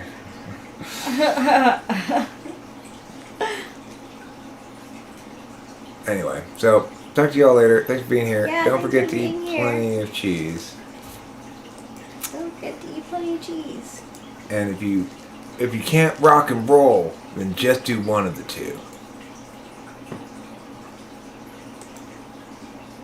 Anyway, so talk to y'all later. Thanks for being here. Yeah, don't forget to being eat here. plenty of cheese. Don't forget to eat plenty of cheese. And if you can't rock and roll, then just do one of the two.